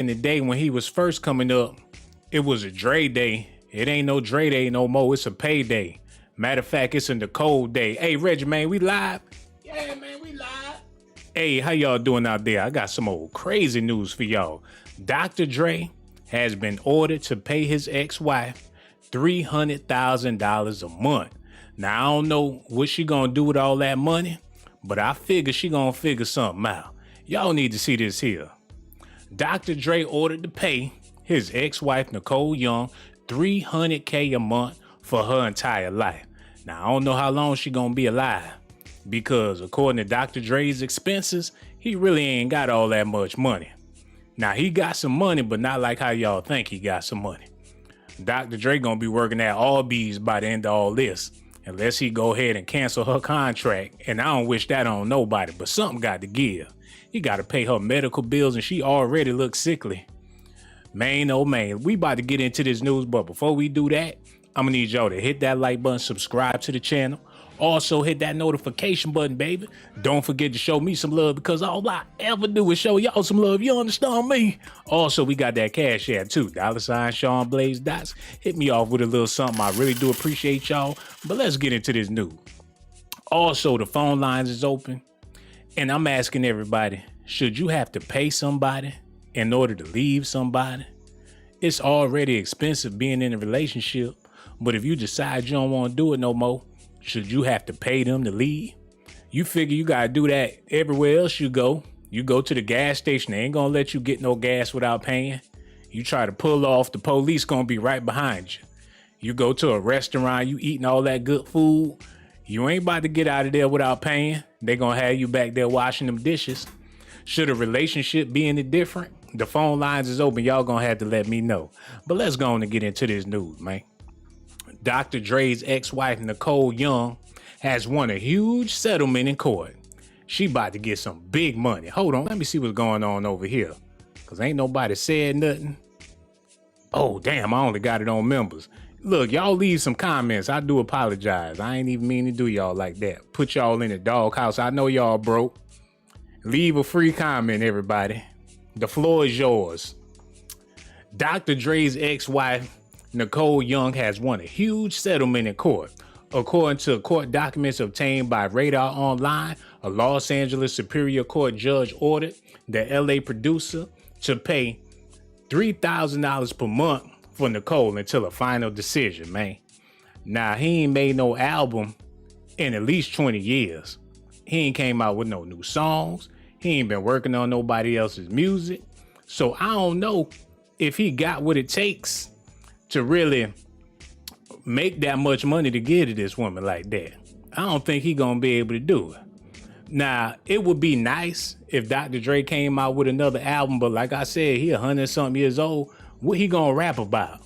in the day when he was first coming up, it was a Dre day. It ain't no Dre day no more. It's a payday. Matter of fact, it's a Nicole day. Hey, Reggie, man, we live? Yeah, man, we live. Hey, how y'all doing out there? I got some old crazy news for y'all. Dr. Dre has been ordered to pay his ex-wife $300,000 a month. Now, I don't know what she gonna do with all that money, but I figure she gonna figure something out. Y'all need to see this here. Dr. Dre ordered to pay his ex-wife, Nicole Young, $300K a month for her entire life. Now, I don't know how long she gonna be alive, because according to Dr. Dre's expenses, he really ain't got all that much money. Now, he got some money, but not like how y'all think he got some money. Dr. Dre gonna be working at Arby's by the end of all this, unless he go ahead and cancel her contract, and I don't wish that on nobody, but something got to give. He got to pay her medical bills, and she already looks sickly. Man, oh man, we about to get into this news, but before we do that, I'm gonna need y'all to hit that like button, subscribe to the channel. Also hit that notification button, baby. Don't forget to show me some love, because all I ever do is show y'all some love. You understand me? Also, we got that cash app too. $ Sean Blaze Dots. Hit me off with a little something. I really do appreciate y'all. But let's get into this news. Also, the phone lines is open. And I'm asking everybody, should you have to pay somebody in order to leave somebody? It's already expensive being in a relationship. But if you decide you don't want to do it no more, should you have to pay them to leave? You figure you got to do that everywhere else you go. You go to the gas station, they ain't going to let you get no gas without paying. You try to pull off, the police going to be right behind you. You go to a restaurant, you eating all that good food. You ain't about to get out of there without paying. They going to have you back there washing them dishes. Should a relationship be any different? The phone lines is open. Y'all going to have to let me know. But let's go on and get into this news, man. Dr. Dre's ex-wife, Nicole Young, has won a huge settlement in court. She about to get some big money. Hold on, let me see what's going on over here, because ain't nobody said nothing. Oh, damn, I only got it on members. Look, y'all leave some comments. I do apologize. I ain't even mean to do y'all like that. Put y'all in the doghouse. I know y'all broke. Leave a free comment, everybody. The floor is yours. Dr. Dre's ex-wife, Nicole Young, has won a huge settlement in court. According to court documents obtained by Radar Online, a Los Angeles Superior Court judge ordered the LA producer to pay $3,000 per month for Nicole until a final decision, man. Now, he ain't made no album in at least 20 years. He ain't came out with no new songs. He ain't been working on nobody else's music. So I don't know if he got what it takes to really make that much money to give to this woman like that. I don't think he gonna be able to do it. Now, it would be nice if Dr. Dre came out with another album, but like I said, he 100-something years old. What he gonna rap about?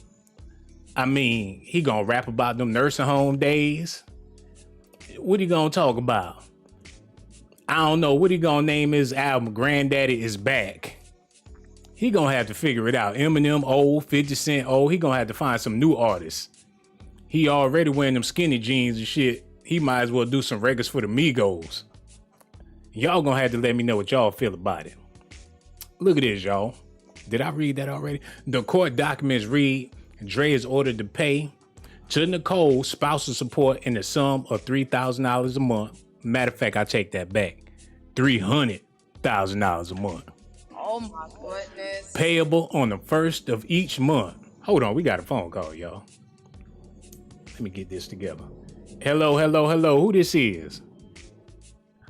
I mean, he gonna rap about them nursing home days? What he gonna talk about? I don't know. What he gonna name his album? Granddaddy Is Back. He gonna have to figure it out. Eminem old, 50 Cent old. He gonna have to find some new artists. He already wearing them skinny jeans and shit. He might as well do some records for the Migos. Y'all gonna have to let me know what y'all feel about it. Look at this, y'all. Did I read that already? The court documents read, Dre is ordered to pay to Nicole spousal support in the sum of $3,000 a month. Matter of fact, I take that back. $300,000 a month. Oh my goodness. Payable on the first of each month. Hold on, we got a phone call, y'all. Let me get this together. Hello, hello, hello. Who this is?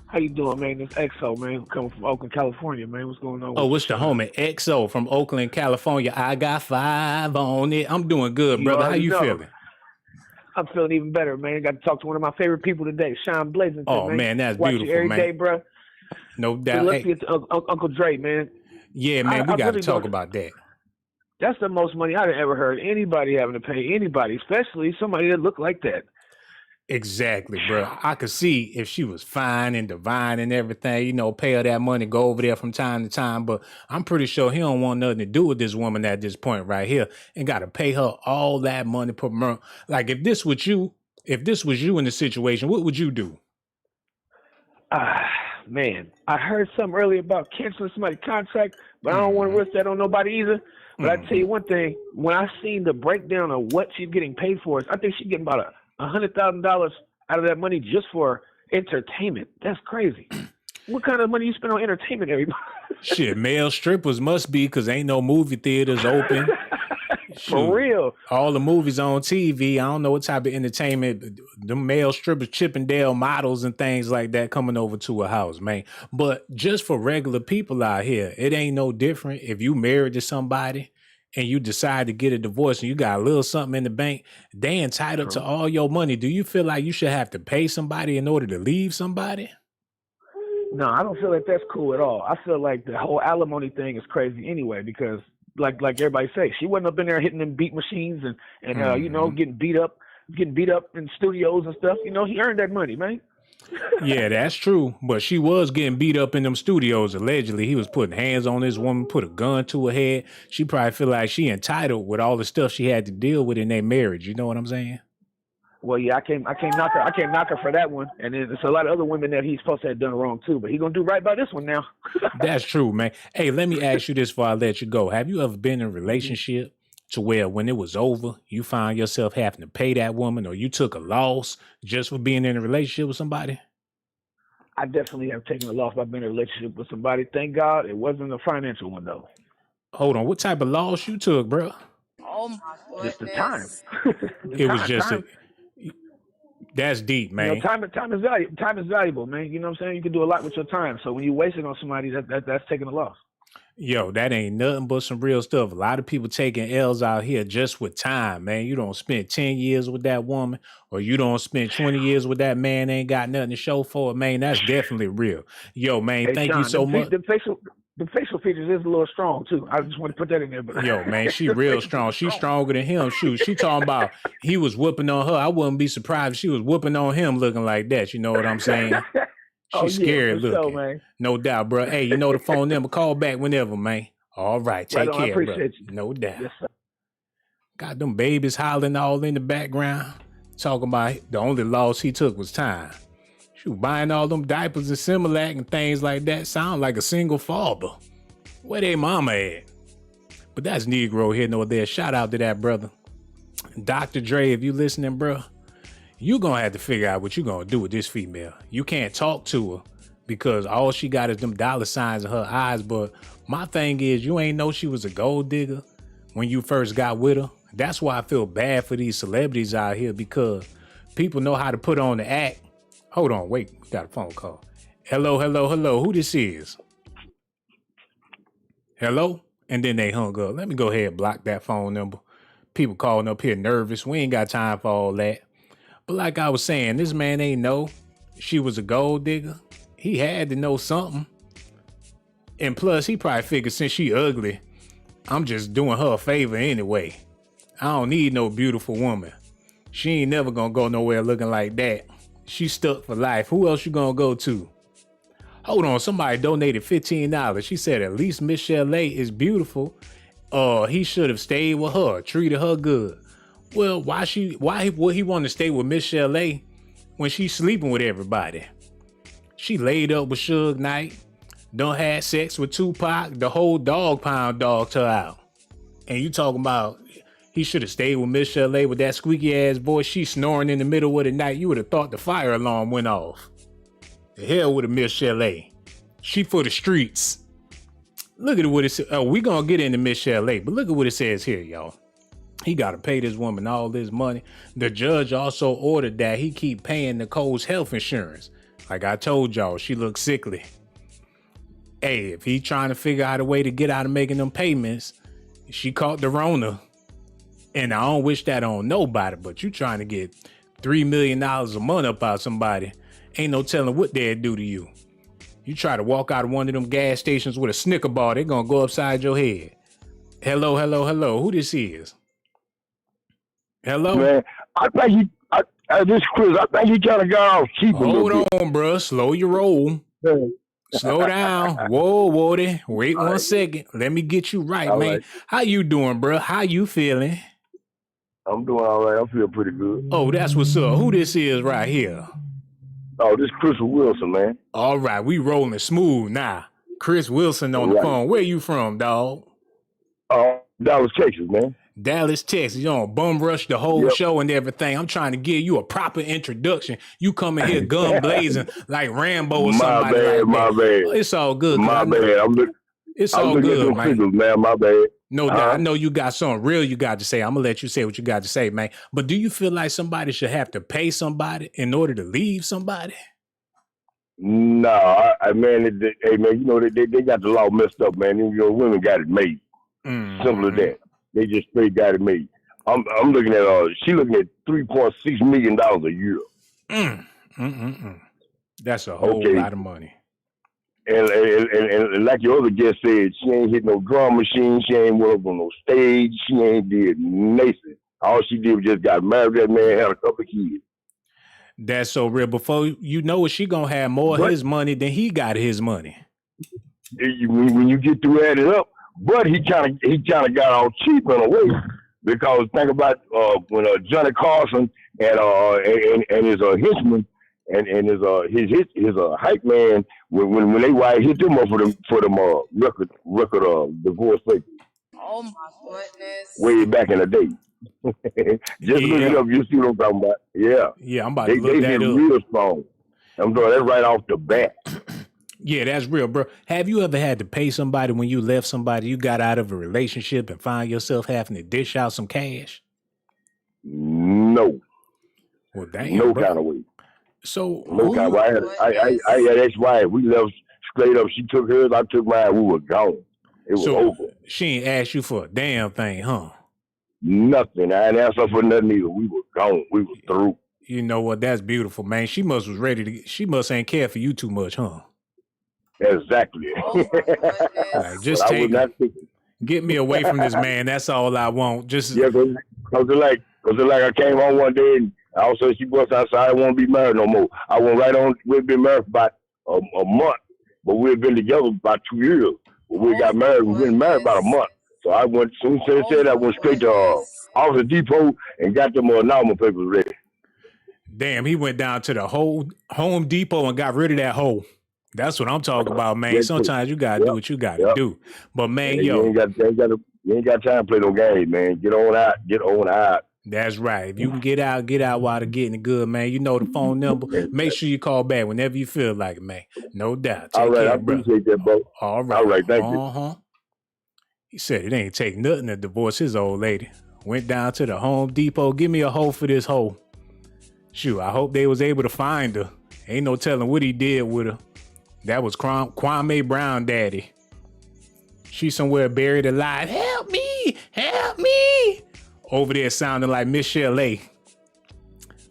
How you doing, man? It's XO, man. Coming from Oakland, California, man. What's going on? Oh, what's the homie? XO from Oakland, California. I got 5 on it. I'm doing good, brother. How you feeling? I'm feeling even better, man. Got to talk to one of my favorite people today, Sean Blazington. Oh, man, that's Watch beautiful, you every man. day, bro. No doubt. Let's get to Uncle Dre, man. Yeah, man, we got to talk about that. That's the most money I've ever heard anybody having to pay anybody, especially somebody that looked like that. Exactly, bro. I could see if she was fine and divine and everything, you know, pay her that money, go over there from time to time. But I'm pretty sure he don't want nothing to do with this woman at this point right here and got to pay her all that money per month. Like if this was you in the situation, what would you do? man, I heard something earlier about canceling somebody's contract, but I don't want to risk that on nobody either. But I tell you one thing, when I seen the breakdown of what she's getting paid for, I think she's getting about $100,000 out of that money just for entertainment. That's crazy. What kind of money you spend on entertainment, everybody? Shit, male strippers must be, because ain't no movie theaters open. For real. All the movies on TV. I don't know what type of entertainment. The male strippers, Chippendale models and things like that coming over to a house, man. But just for regular people out here, it ain't no different. If you married to somebody and you decide to get a divorce and you got a little something in the bank, they entitled to all your money. Do you feel like you should have to pay somebody in order to leave somebody? No, I don't feel like that's cool at all. I feel like the whole alimony thing is crazy anyway, because like everybody say, she wasn't up in there hitting them beat machines and you know, getting beat up in studios and stuff. You know, he earned that money, man. Yeah, that's true. But she was getting beat up in them studios. Allegedly, he was putting hands on this woman, put a gun to her head. She probably feel like she entitled with all the stuff she had to deal with in their marriage. You know what I'm saying? Well, yeah, I can't knock her for that one. And then there's a lot of other women that he's supposed to have done wrong too. But he's gonna do right by this one now. That's true, man. Hey, let me ask you this before I let you go. Have you ever been in a relationship to where when it was over, you found yourself having to pay that woman, or you took a loss just for being in a relationship with somebody? I definitely have taken a loss by being in a relationship with somebody. Thank God it wasn't a financial one though. Hold on, what type of loss you took, bro? Oh my goodness. Just the time. It was just that's deep, man. You know, time is valuable. Time is valuable, man. You know what I'm saying? You can do a lot with your time. So when you waste it on somebody, that's taking a loss. Yo, that ain't nothing but some real stuff. A lot of people taking L's out here just with time, man. You don't spend 10 years with that woman, or you don't spend 20 years with that man, ain't got nothing to show for it, man. That's definitely real. Yo, man, hey, thank John, you so much. The facial features is a little strong too. I just want to put that in there. But yo, man, she real strong. She's stronger than him. Shoot, she talking about he was whooping on her. I wouldn't be surprised if she was whooping on him looking like that. You know what I'm saying? She's scary looking. So, man. No doubt, bro. Hey, you know the phone number. Call back whenever, man. All right, take care, I appreciate bro. you. No doubt. Yes, sir. Got them babies hollering all in the background. Talking about the only loss he took was time. Shoot, buying all them diapers and Similac and things like that. Sound like a single father. Where they mama at? But that's Negro here nor there. Shout out to that brother. Dr. Dre, if you listening, bro, you gonna have to figure out what you gonna do with this female. You can't talk to her because all she got is them dollar signs in her eyes. But my thing is, you ain't know she was a gold digger when you first got with her. That's why I feel bad for these celebrities out here, because people know how to put on the act. Hold on, wait, we got a phone call. Hello. Who this is? Hello? And then they hung up. Let me go ahead and block that phone number. People calling up here nervous. We ain't got time for all that. But like I was saying, this man ain't know she was a gold digger. He had to know something. And plus, he probably figured since she ugly, I'm just doing her a favor anyway. I don't need no beautiful woman. She ain't never gonna go nowhere looking like that. She stuck for life. Who else you gonna go to? Hold on, somebody donated $15. She said at least Miss Chalet is beautiful. He should have stayed with her, treated her good. Well, why would he want to stay with Miss Chalet when she's sleeping with everybody? She laid up with Suge Knight, done had sex with Tupac, the whole dog pound dogged her out. And you talking about he should have stayed with Miss Chalet with that squeaky ass voice. She snoring in the middle of the night. You would have thought the fire alarm went off. The hell with a Miss Chalet. She for the streets. Look at what it says. Oh, we gonna get into Miss Chalet, but look at what it says here, y'all. He gotta pay this woman all this money. The judge also ordered that he keep paying Nicole's health insurance. Like I told y'all, she looks sickly. Hey, if he trying to figure out a way to get out of making them payments, she caught the Rona. And I don't wish that on nobody, but you trying to get $3 million a month up out somebody. Ain't no telling what they'd do to you. You try to walk out of one of them gas stations with a Snicker bar, they're gonna go upside your head. Hello. Who this is? Hello? Man, I think this Chris, I think you kind of got off cheap. Hold on, bro. Slow your roll. Slow down. Whoa, Woody. Wait 1 second. Let me get you right, all man. Right. How you doing, bro? How you feeling? I'm doing all right. I feel pretty good. Oh, that's what's up. Who this is right here? Oh, this Chris Wilson, man. All right, we rolling smooth now. Chris Wilson on the Right. phone. Where you from, dog? Dallas, Texas, man. Dallas, Texas. You don't bum rush the whole Yep. show and everything. I'm trying to give you a proper introduction. You coming here gun blazing like Rambo or somebody like that. My bad. It's all good. My bad. It's I'm all looking at good, them man. figures, man. My bad. No doubt. I know you got something real you got to say. I'm gonna let you say what you got to say, man. But do you feel like somebody should have to pay somebody in order to leave somebody? No, man, hey, man, you know, they got the law messed up, man. You know, women got it made. Simple as that. They just straight got it made. I'm looking at, she looking at $3.6 million a year. That's a whole lot of money. And like your other guest said, she ain't hit no drum machine. She ain't went up on no stage. She ain't did nothing. All she did was just got married. That man had a couple of kids. That's so real. Before you know it, she gonna have more of his money than he got his money. When you get through adding up, but he kind of got all cheap in a way, because think about when Johnny Carson and his henchman and his hype man, when they hit them up for them record divorce papers. Oh my goodness. Way back in the day. Just look it up, you see what I'm talking about. Yeah. Yeah, I'm about to look that up. Real strong. I'm doing that right off the bat. Yeah, that's real, bro. Have you ever had to pay somebody when you left somebody, you got out of a relationship and find yourself having to dish out some cash? No. Well, damn, no bro. kind of way. So no kind of way. I had ex-wife. We left straight up. She took hers, I took mine. We were gone. It was over. She ain't asked you for a damn thing, huh? Nothing. I ain't asked her for nothing either. We were gone. We were through. You know what? That's beautiful, man. She must was ready to. She must ain't care for you too much, huh? Exactly. Like, just get me away from this man. That's all I want. Just yeah, cause it like I came home one day and also she bust outside. I won't be married no more. I went right on. We've been married for about a month, but we've been together about 2 years. But we got married. We've been married about a month. So I went, soon as I said, I went straight to Office Depot and got them normal papers ready. Damn, he went down to the whole Home Depot and got rid of that hole. That's what I'm talking about, man. Sometimes you gotta do what you gotta do. But man, you ain't got time to play no games, man. Get on out. That's right. If you can get out while they're getting it good, man. You know the phone number. Make sure you call back whenever you feel like it, man. No doubt. All right, I appreciate that, bro. All right. All right, thank you. He said it ain't take nothing to divorce his old lady. Went down to the Home Depot. Give me a hole for this hole. Shoot, I hope they was able to find her. Ain't no telling what he did with her. That was Kwame Brown daddy. She's somewhere buried alive. Help me! Help me! Over there sounding like Michelle A.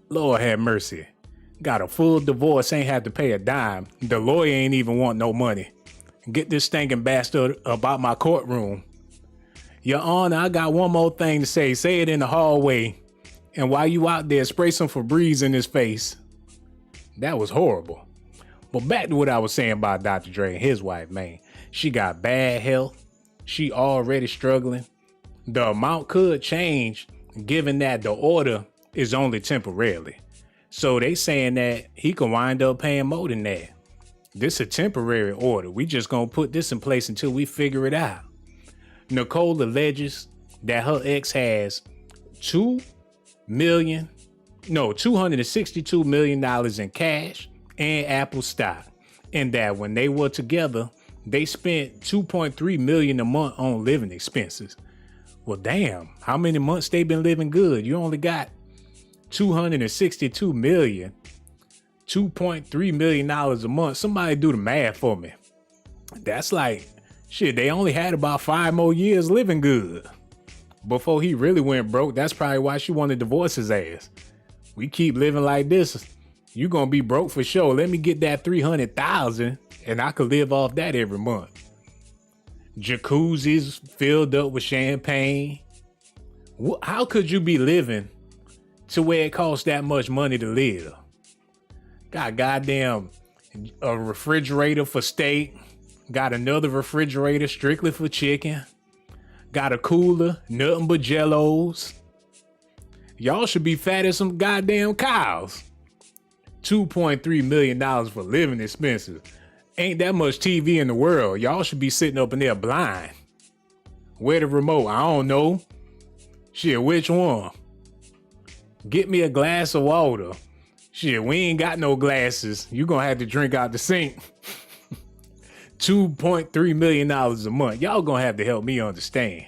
Lord have mercy. Got a full divorce, ain't had to pay a dime. The lawyer ain't even want no money. Get this stinking bastard about my courtroom. Your Honor, I got one more thing to say. Say it in the hallway. And while you out there, spray some Febreze in his face. That was horrible. But back to what I was saying about Dr. Dre and his wife, man. She got bad health. She already struggling. The amount could change given that the order is only temporarily. So they saying that he can wind up paying more than that. This a temporary order. We just gonna put this in place until we figure it out. Nicole alleges that her ex has $262 million in cash and Apple stock, and that when they were together, they spent $2.3 million a month on living expenses. Well, damn, how many months they been living good? You only got $262 million, $2.3 million a month. Somebody do the math for me. That's like, shit, they only had about 5 more years living good before he really went broke. That's probably why she wanted to divorce his ass. We keep living like this, you gonna be broke for sure. Let me get that $300,000 and I could live off that every month. Jacuzzis filled up with champagne. How could you be living to where it costs that much money to live? Got goddamn a refrigerator for steak. Got another refrigerator strictly for chicken. Got a cooler, nothing but Jellos. Y'all should be fat as some goddamn cows. $2.3 million for living expenses. Ain't that much TV in the world. Y'all should be sitting up in there blind. Where the remote? I don't know. Shit, which one? Get me a glass of water. Shit, we ain't got no glasses. You gonna have to drink out the sink. $2.3 million a month. Y'all gonna have to help me understand.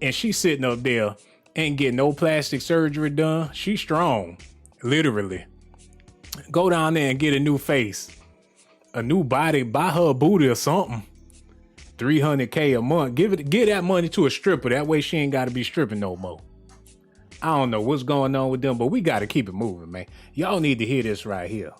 And she sitting up there, ain't getting no plastic surgery done. She strong, literally. Go down there and get a new face, a new body, buy her a booty or something. $300K a month. Give that money to a stripper. That way she ain't got to be stripping no more. I don't know what's going on with them, but we got to keep it moving, man. Y'all need to hear this right here.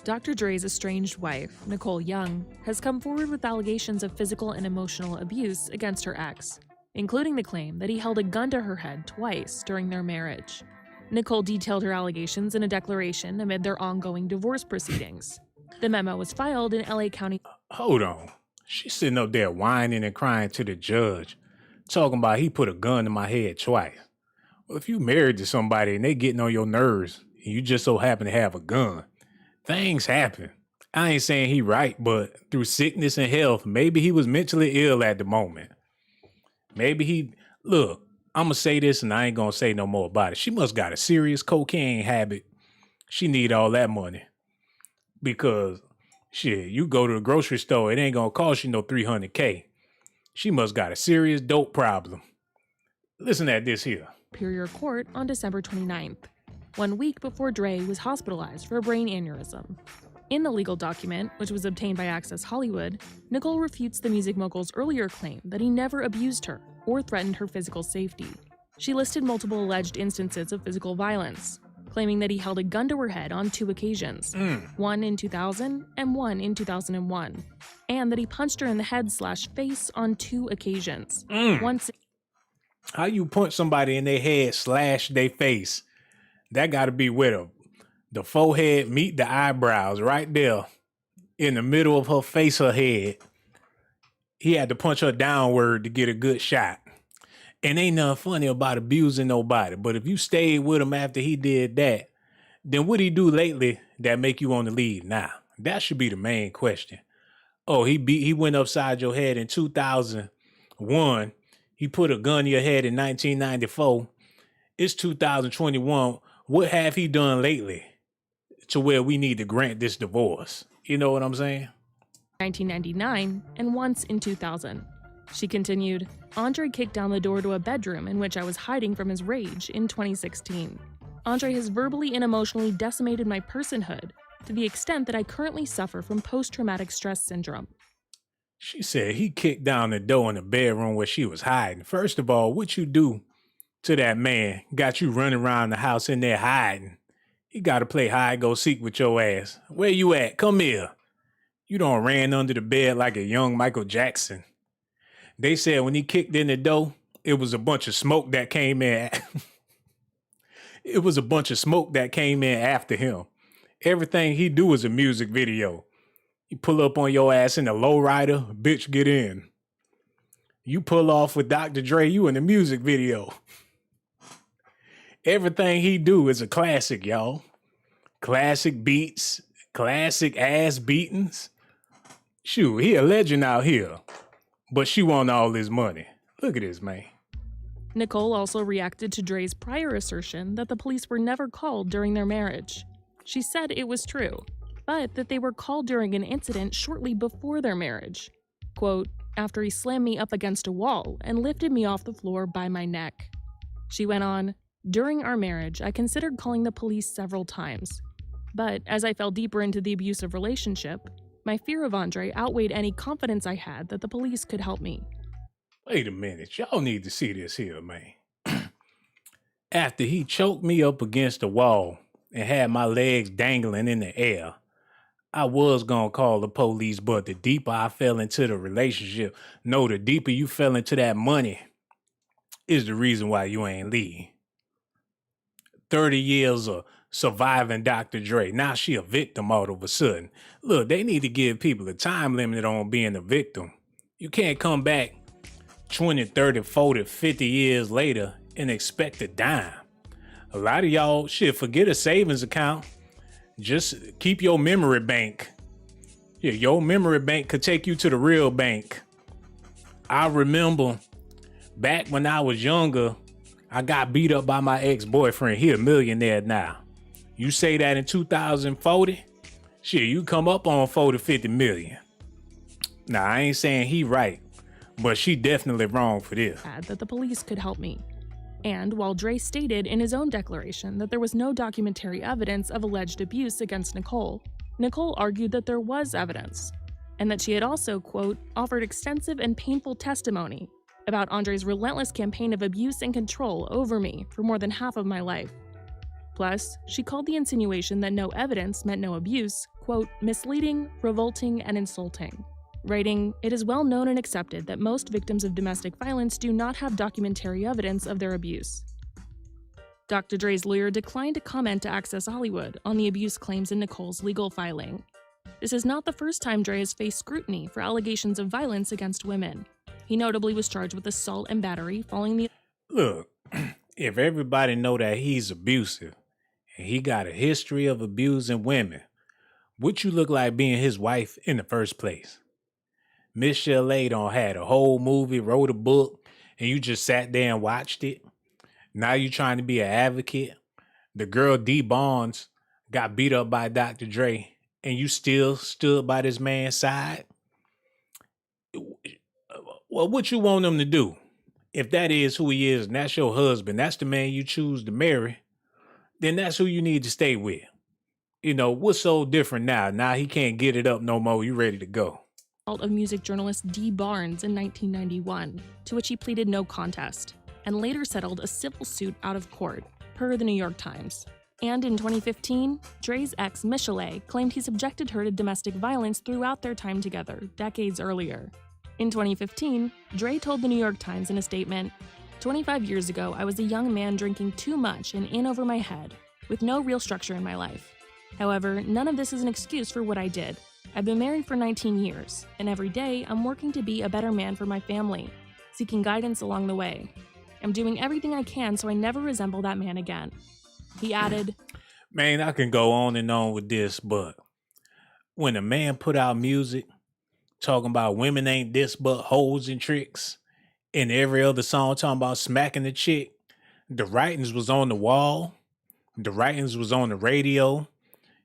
Dr. Dre's estranged wife, Nicole Young, has come forward with allegations of physical and emotional abuse against her ex, including the claim that he held a gun to her head twice during their marriage. Nicole detailed her allegations in a declaration amid their ongoing divorce proceedings. The memo was filed in LA County. Hold on. She's sitting up there whining and crying to the judge, talking about he put a gun to my head twice. Well, if you married to somebody and they getting on your nerves and you just so happen to have a gun, things happen. I ain't saying he right, but through sickness and health, maybe he was mentally ill at the moment. Maybe look, I'm gonna say this and I ain't gonna say no more about it. She must got a serious cocaine habit. She need all that money because shit, you go to the grocery store, it ain't gonna cost you no $300K. She must got a serious dope problem. Listen at this here. Superior Court on December 29th, 1 week before Dre was hospitalized for a brain aneurysm. In the legal document, which was obtained by Access Hollywood, Nicole refutes the music mogul's earlier claim that he never abused her or threatened her physical safety. She listed multiple alleged instances of physical violence, claiming that he held a gun to her head on 2 occasions, one in 2000 and one in 2001, and that he punched her in the head/face on 2 occasions. Once. How you punch somebody in their head/their face? That got to be where the forehead meet the eyebrows, right there in the middle of her face, her head. He had to punch her downward to get a good shot. And ain't nothing funny about abusing nobody. But if you stayed with him after he did that, then what he do lately that make you want to leave now? That should be the main question. Oh, he went upside your head in 2001. He put a gun to your head in 1994. It's 2021. What have he done lately to where we need to grant this divorce? You know what I'm saying? 1999 and once in 2000. She continued, Andre kicked down the door to a bedroom in which I was hiding from his rage in 2016. Andre has verbally and emotionally decimated my personhood to the extent that I currently suffer from post-traumatic stress syndrome. She said he kicked down the door in the bedroom where she was hiding. First of all, what you do to that man got you running around the house in there hiding. He got to play hide go seek with your ass. Where you at? Come here. You done ran under the bed like a young Michael Jackson. They said when he kicked in the door, it was a bunch of smoke that came in. It was a bunch of smoke that came in after him. Everything he do is a music video. You pull up on your ass in a lowrider, bitch, get in. You pull off with Dr. Dre, you in the music video. Everything he do is a classic, y'all. Classic beats, classic ass beatings. Shoot, he a legend out here. But she want all this money. Look at this, man. Nicole also reacted to Dre's prior assertion that the police were never called during their marriage. She said it was true, but that they were called during an incident shortly before their marriage. Quote, after he slammed me up against a wall and lifted me off the floor by my neck. She went on, during our marriage, I considered calling the police several times. But as I fell deeper into the abusive relationship, my fear of Andre outweighed any confidence I had that the police could help me. Wait a minute. Y'all need to see this here, man. After he choked me up against the wall and had my legs dangling in the air, I was gonna call the police, but the deeper I fell into the relationship, no, the deeper you fell into that money is the reason why you ain't leave. 30 years of surviving Dr. Dre. Now she a victim all of a sudden. Look, they need to give people a time limit on being a victim. You can't come back 20, 30, 40, 50 years later and expect a dime. A lot of y'all, shit, forget a savings account. Just keep your memory bank. Yeah, your memory bank could take you to the real bank. I remember back when I was younger, I got beat up by my ex-boyfriend. He a millionaire now. You say that in 2040, shit, you come up on 40, 50 million. Now, I ain't saying he right, but she definitely wrong for this. That the police could help me. And while Dre stated in his own declaration that there was no documentary evidence of alleged abuse against Nicole, Nicole argued that there was evidence, and that she had also, quote, offered extensive and painful testimony about Andre's relentless campaign of abuse and control over me for more than half of my life. Plus, she called the insinuation that no evidence meant no abuse, quote, misleading, revolting, and insulting, writing, "It is well known and accepted that most victims of domestic violence do not have documentary evidence of their abuse." Dr. Dre's lawyer declined to comment to Access Hollywood on the abuse claims in Nicole's legal filing. This is not the first time Dre has faced scrutiny for allegations of violence against women. He notably was charged with assault and battery following the— Look, if everybody know that he's abusive and he got a history of abusing women, what you look like being his wife in the first place? Miss Chalet done had a whole movie, wrote a book, and you just sat there and watched it. Now you trying to be an advocate. The girl D Bonds got beat up by Dr. Dre, and you still stood by this man's side. Well, what you want him to do? If that is who he is, and that's your husband, that's the man you choose to marry, then that's who you need to stay with. You know, what's so different now? Now he can't get it up no more. You ready to go. Of music journalist D. Barnes in 1991, to which he pleaded no contest, and later settled a civil suit out of court, per the New York Times. And in 2015, Dre's ex, Michelle, claimed he subjected her to domestic violence throughout their time together, decades earlier. In 2015, Dre told the New York Times in a statement, "25 years ago, I was a young man drinking too much and in over my head, with no real structure in my life. However, none of this is an excuse for what I did. I've been married for 19 years, and every day I'm working to be a better man for my family, seeking guidance along the way. I'm doing everything I can so I never resemble that man again." He added, Man, I can go on and on with this, but when a man put out music talking about women ain't this but hoes and tricks, and every other song talking about smacking the chick, the writings was on the wall, the writings was on the radio.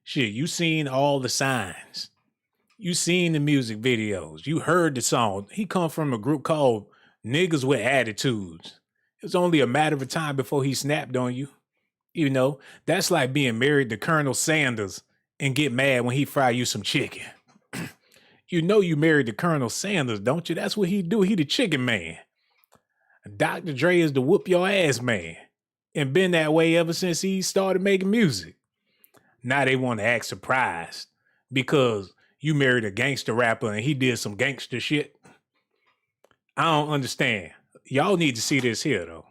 Shit, you seen all the signs. You seen the music videos. You heard the song. He come from a group called Niggas with Attitudes. It was only a matter of time before he snapped on you. You know, that's like being married to Colonel Sanders and get mad when he fry you some chicken. You know you married to Colonel Sanders, don't you? That's what he do. He the chicken man. Dr. Dre is the whoop your ass man. And been that way ever since he started making music. Now they want to act surprised because you married a gangster rapper and he did some gangster shit. I don't understand. Y'all need to see this here, though.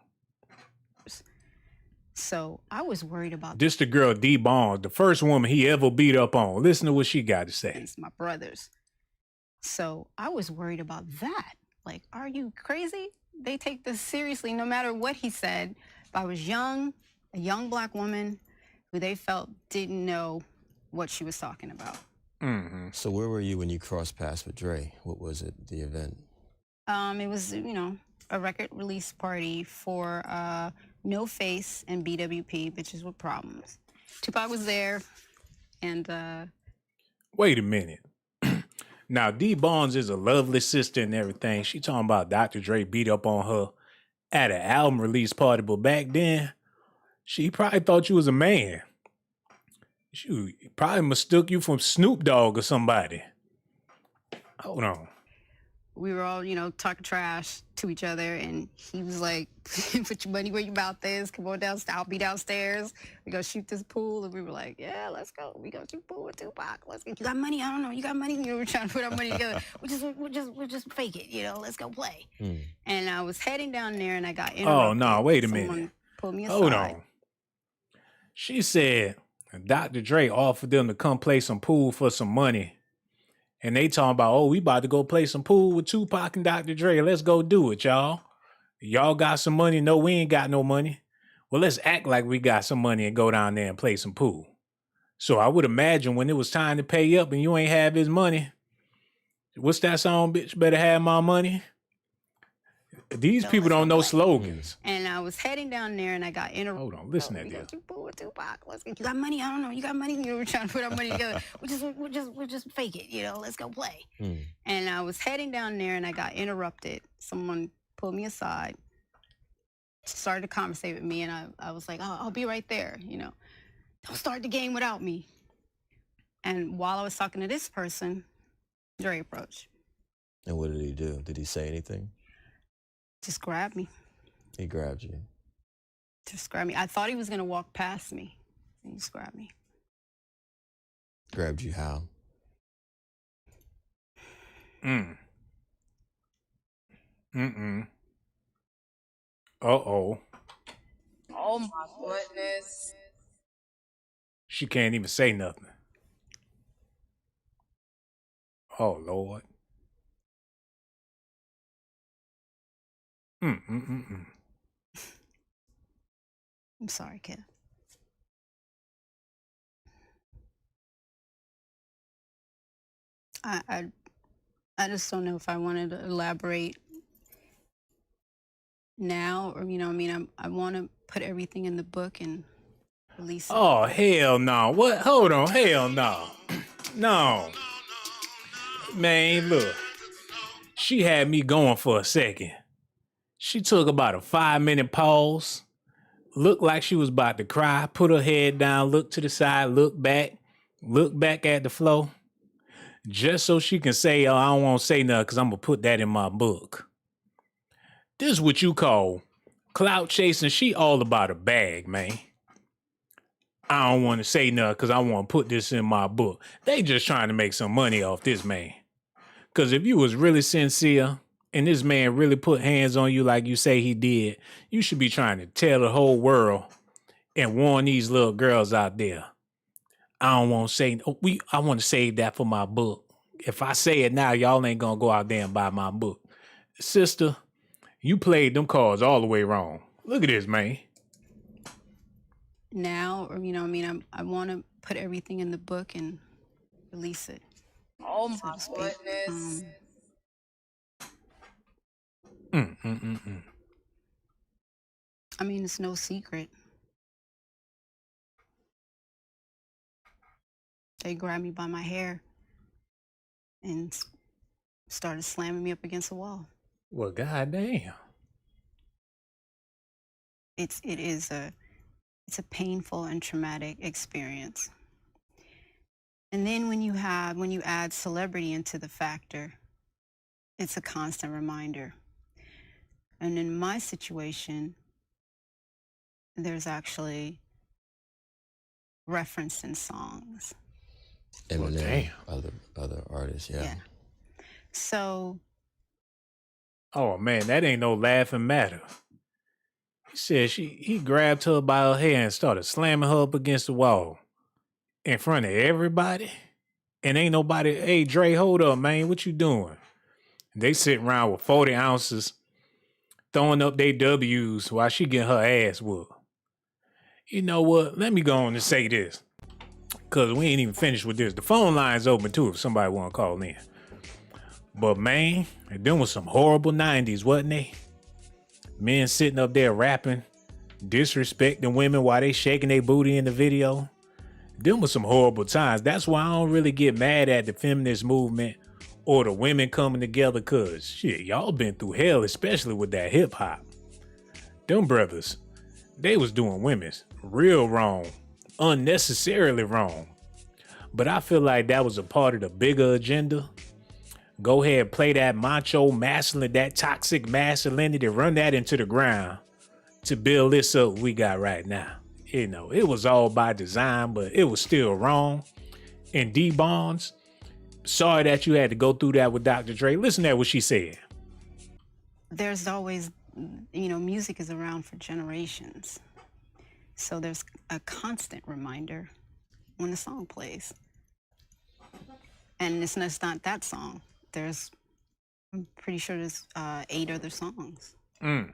So I was worried about This the girl D Bonds, the first woman he ever beat up on. Listen to what she got to say. my brothers. So I was worried about that. Like, are you crazy? They take this seriously no matter what he said. If I was young, a young Black woman who they felt didn't know what she was talking about. Mm-hmm. So where were you when you crossed paths with Dre? What was it, the event? It was, a record release party for No Face and BWP, Bitches with Problems. Tupac was there, and Wait a minute. Now, D Bonds is a lovely sister and everything. She talking about Dr. Dre beat up on her at an album release party, but back then, she probably thought you was a man. She probably mistook you from Snoop Dogg or somebody. Hold on. we were all, talking trash to each other, and he was like, "Put your money where your mouth is. Come on downstairs. I'll be downstairs. We go shoot this pool." And we were like, "Yeah, let's go. We go shoot pool with Tupac. Let's go. You got money? I don't know. You got money?" We're trying to put our money together. We'll just fake it. Let's go play. And I was heading down there, and I got interrupted. Oh, no, wait a Someone minute. pulled me aside. Hold on. She said Dr. Dre offered them to come play some pool for some money. And they talking about, oh, we about to go play some pool with Tupac and Dr. Dre. Let's go do it, y'all. Y'all got some money? No, we ain't got no money. Well, let's act like we got some money and go down there and play some pool. So I would imagine when it was time to pay up and you ain't have his money, what's that song, bitch? Better have my money. These So people let's don't go know play. slogans. And I was heading down there, and I got interrupted. Hold on, listen to We go this. to pool with Tupac. Let's get. You got money? I don't know. You got money? You know, we're trying to put our money together. We'll just fake it. You know, let's go play. And I was heading down there, and I got interrupted. Someone pulled me aside, started to conversate with me, and I was like, oh, I'll be right there. You know, don't start the game without me. And while I was talking to this person, Dre approached. And what did he do? Did he say anything? Just grabbed me. He grabbed you. Just grabbed me. I thought he was going to walk past me. He just grabbed me. Grabbed you how? Uh-oh. Oh my goodness. She can't even say nothing. Oh, Lord. I'm sorry, kid. I just don't know if I wanted to elaborate now, or you know, I mean, I want to put everything in the book and release it. Oh, hell no. What? Hold on. Hell no. No. Man, look. She had me going for a second. She took about a 5-minute pause, looked like she was about to cry, put her head down, looked to the side, looked back at the floor, just so she can say, oh, I don't want to say nothing because I'm going to put that in my book. This is what you call clout chasing. She all about a bag, man. I don't want to say nothing because I want to put this in my book. They just trying to make some money off this man. Because if you was really sincere and this man really put hands on you like you say he did, you should be trying to tell the whole world and warn these little girls out there. I don't want to say, I want to save that for my book. If I say it now, y'all ain't going to go out there and buy my book. Sister, you played them cards all the way wrong. Look at this, man. Now, or you know, I mean, I want to put everything in the book and release it. Oh my goodness. I mean, it's no secret. They grabbed me by my hair and started slamming me up against the wall. Well, goddamn. It's a painful and traumatic experience. And then when you add celebrity into the factor, it's a constant reminder. And in my situation, there's actually reference in songs. Eminem, other artists, yeah. So. Oh man, that ain't no laughing matter. He said he grabbed her by her hair and started slamming her up against the wall in front of everybody. And ain't nobody, hey Dre, hold up, man, what you doing? They sitting around with 40 ounces, throwing up their W's while she getting her ass whooped. You know what? Let me go on and say this, because we ain't even finished with this. The phone line's open too if somebody want to call in. But man, them was some horrible 90s, wasn't they? Men sitting up there rapping, disrespecting women while they shaking their booty in the video. Them was some horrible times. That's why I don't really get mad at the feminist movement or the women coming together, because shit, y'all been through hell, especially with that hip hop. Them brothers, they was doing women's real wrong, unnecessarily wrong. But I feel like that was a part of the bigger agenda. Go ahead, play that macho masculine, that toxic masculinity, run that into the ground to build this up we got right now. You know, it was all by design, but it was still wrong. And D Bonds, sorry that you had to go through that with Dr. Dre. Listen to what she said. There's always, you know, music is around for generations. So there's a constant reminder when the song plays. And it's not that song. I'm pretty sure there's 8 other songs. 8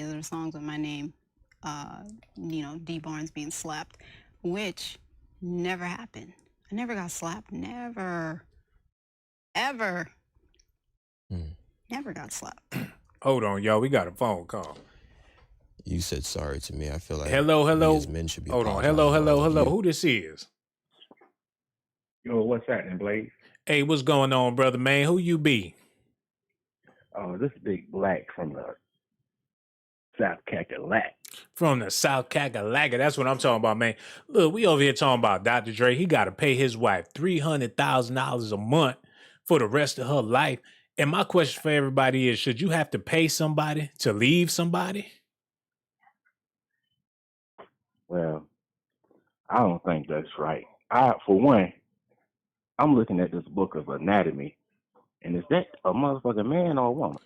other songs with my name D Barnes being slapped, which never happened. I never got slapped. Never. Ever. Never got slapped. Hold on, y'all. We got a phone call. You said sorry to me. I feel like Hello. we as men should be Hold on. apologizing to all of you. Who this is? Yo, what's happening, Blaze? Hey, what's going on, brother, man? Who you be? Oh, this Big Black from the South Cackalack. From the South Cackalack. That's what I'm talking about, man. Look, we over here talking about Dr. Dre. He got to pay his wife $300,000 a month for the rest of her life. And my question for everybody is, should you have to pay somebody to leave somebody? Well, I don't think that's right. For one, I'm looking at this book of anatomy, and is that a motherfucking man or a woman?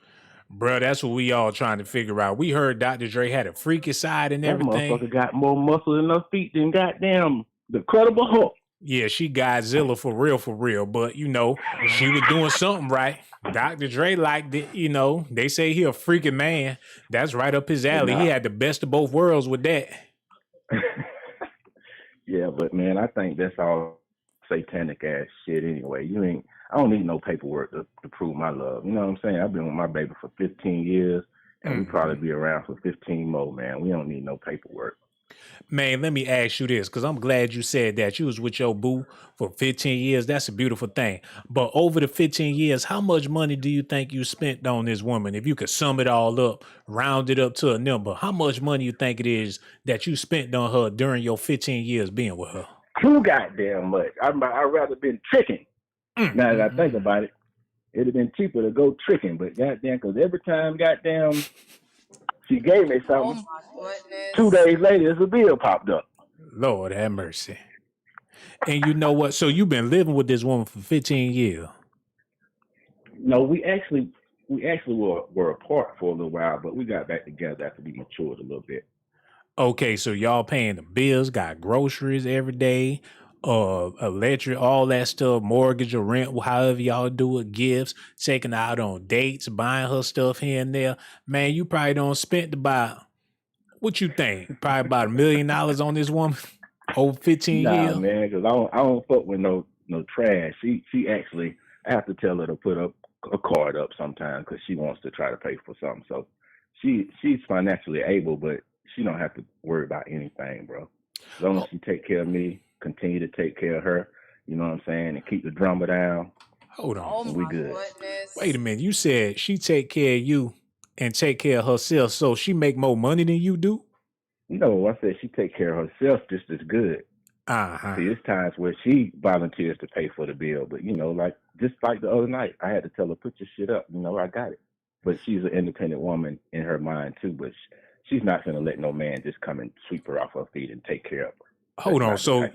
Bruh, that's what we all trying to figure out. We heard Dr. Dre had a freaky side and That everything. motherfucker got more muscle in her feet than goddamn the Incredible Hulk. Yeah, she Godzilla for real. But, she was doing something right. Dr. Dre liked it, they say he a freaking man. That's right up his alley. He had the best of both worlds with that. Yeah, but man, I think that's all satanic ass shit anyway. I don't need no paperwork to prove my love. You know what I'm saying? I've been with my baby for 15 years, and we probably be around for 15 more, man. We don't need no paperwork. Man, let me ask you this, because I'm glad you said that. You was with your boo for 15 years. That's a beautiful thing. But over the 15 years, how much money do you think you spent on this woman? If you could sum it all up, round it up to a number, how much money you think it is that you spent on her during your 15 years being with her? Too goddamn much. I'd rather been tricking. Now that I think about it, it'd have been cheaper to go tricking, but goddamn, because every time goddamn she gave me something, 2 days later, a bill popped up. Lord have mercy. And you know what? So you've been living with this woman for 15 years. No, we actually were apart for a little while, but we got back together after we matured a little bit. Okay, so y'all paying the bills, got groceries every day, electric, all that stuff, mortgage or rent, however y'all do it, gifts, taking her out on dates, buying her stuff here and there. Man, you probably don't spend about, what you think? Probably about $1 million on this woman over 15 years? Nah, man, because I don't fuck with no trash. She actually, I have to tell her to put up a card up sometimes because she wants to try to pay for something. So she's financially able, but she don't have to worry about anything, bro. As long as she take care of me, continue to take care of her, you know what I'm saying, and keep the drama down. Hold on. We good. Goodness. Wait a minute. You said she take care of you and take care of herself, so she make more money than you do? No, I said she take care of herself just as good. Uh-huh. See, it's times where she volunteers to pay for the bill, but just like the other night, I had to tell her, put your shit up. I got it. But she's an independent woman in her mind too, but she's not going to let no man just come and sweep her off her feet and take care of her. Hold on. So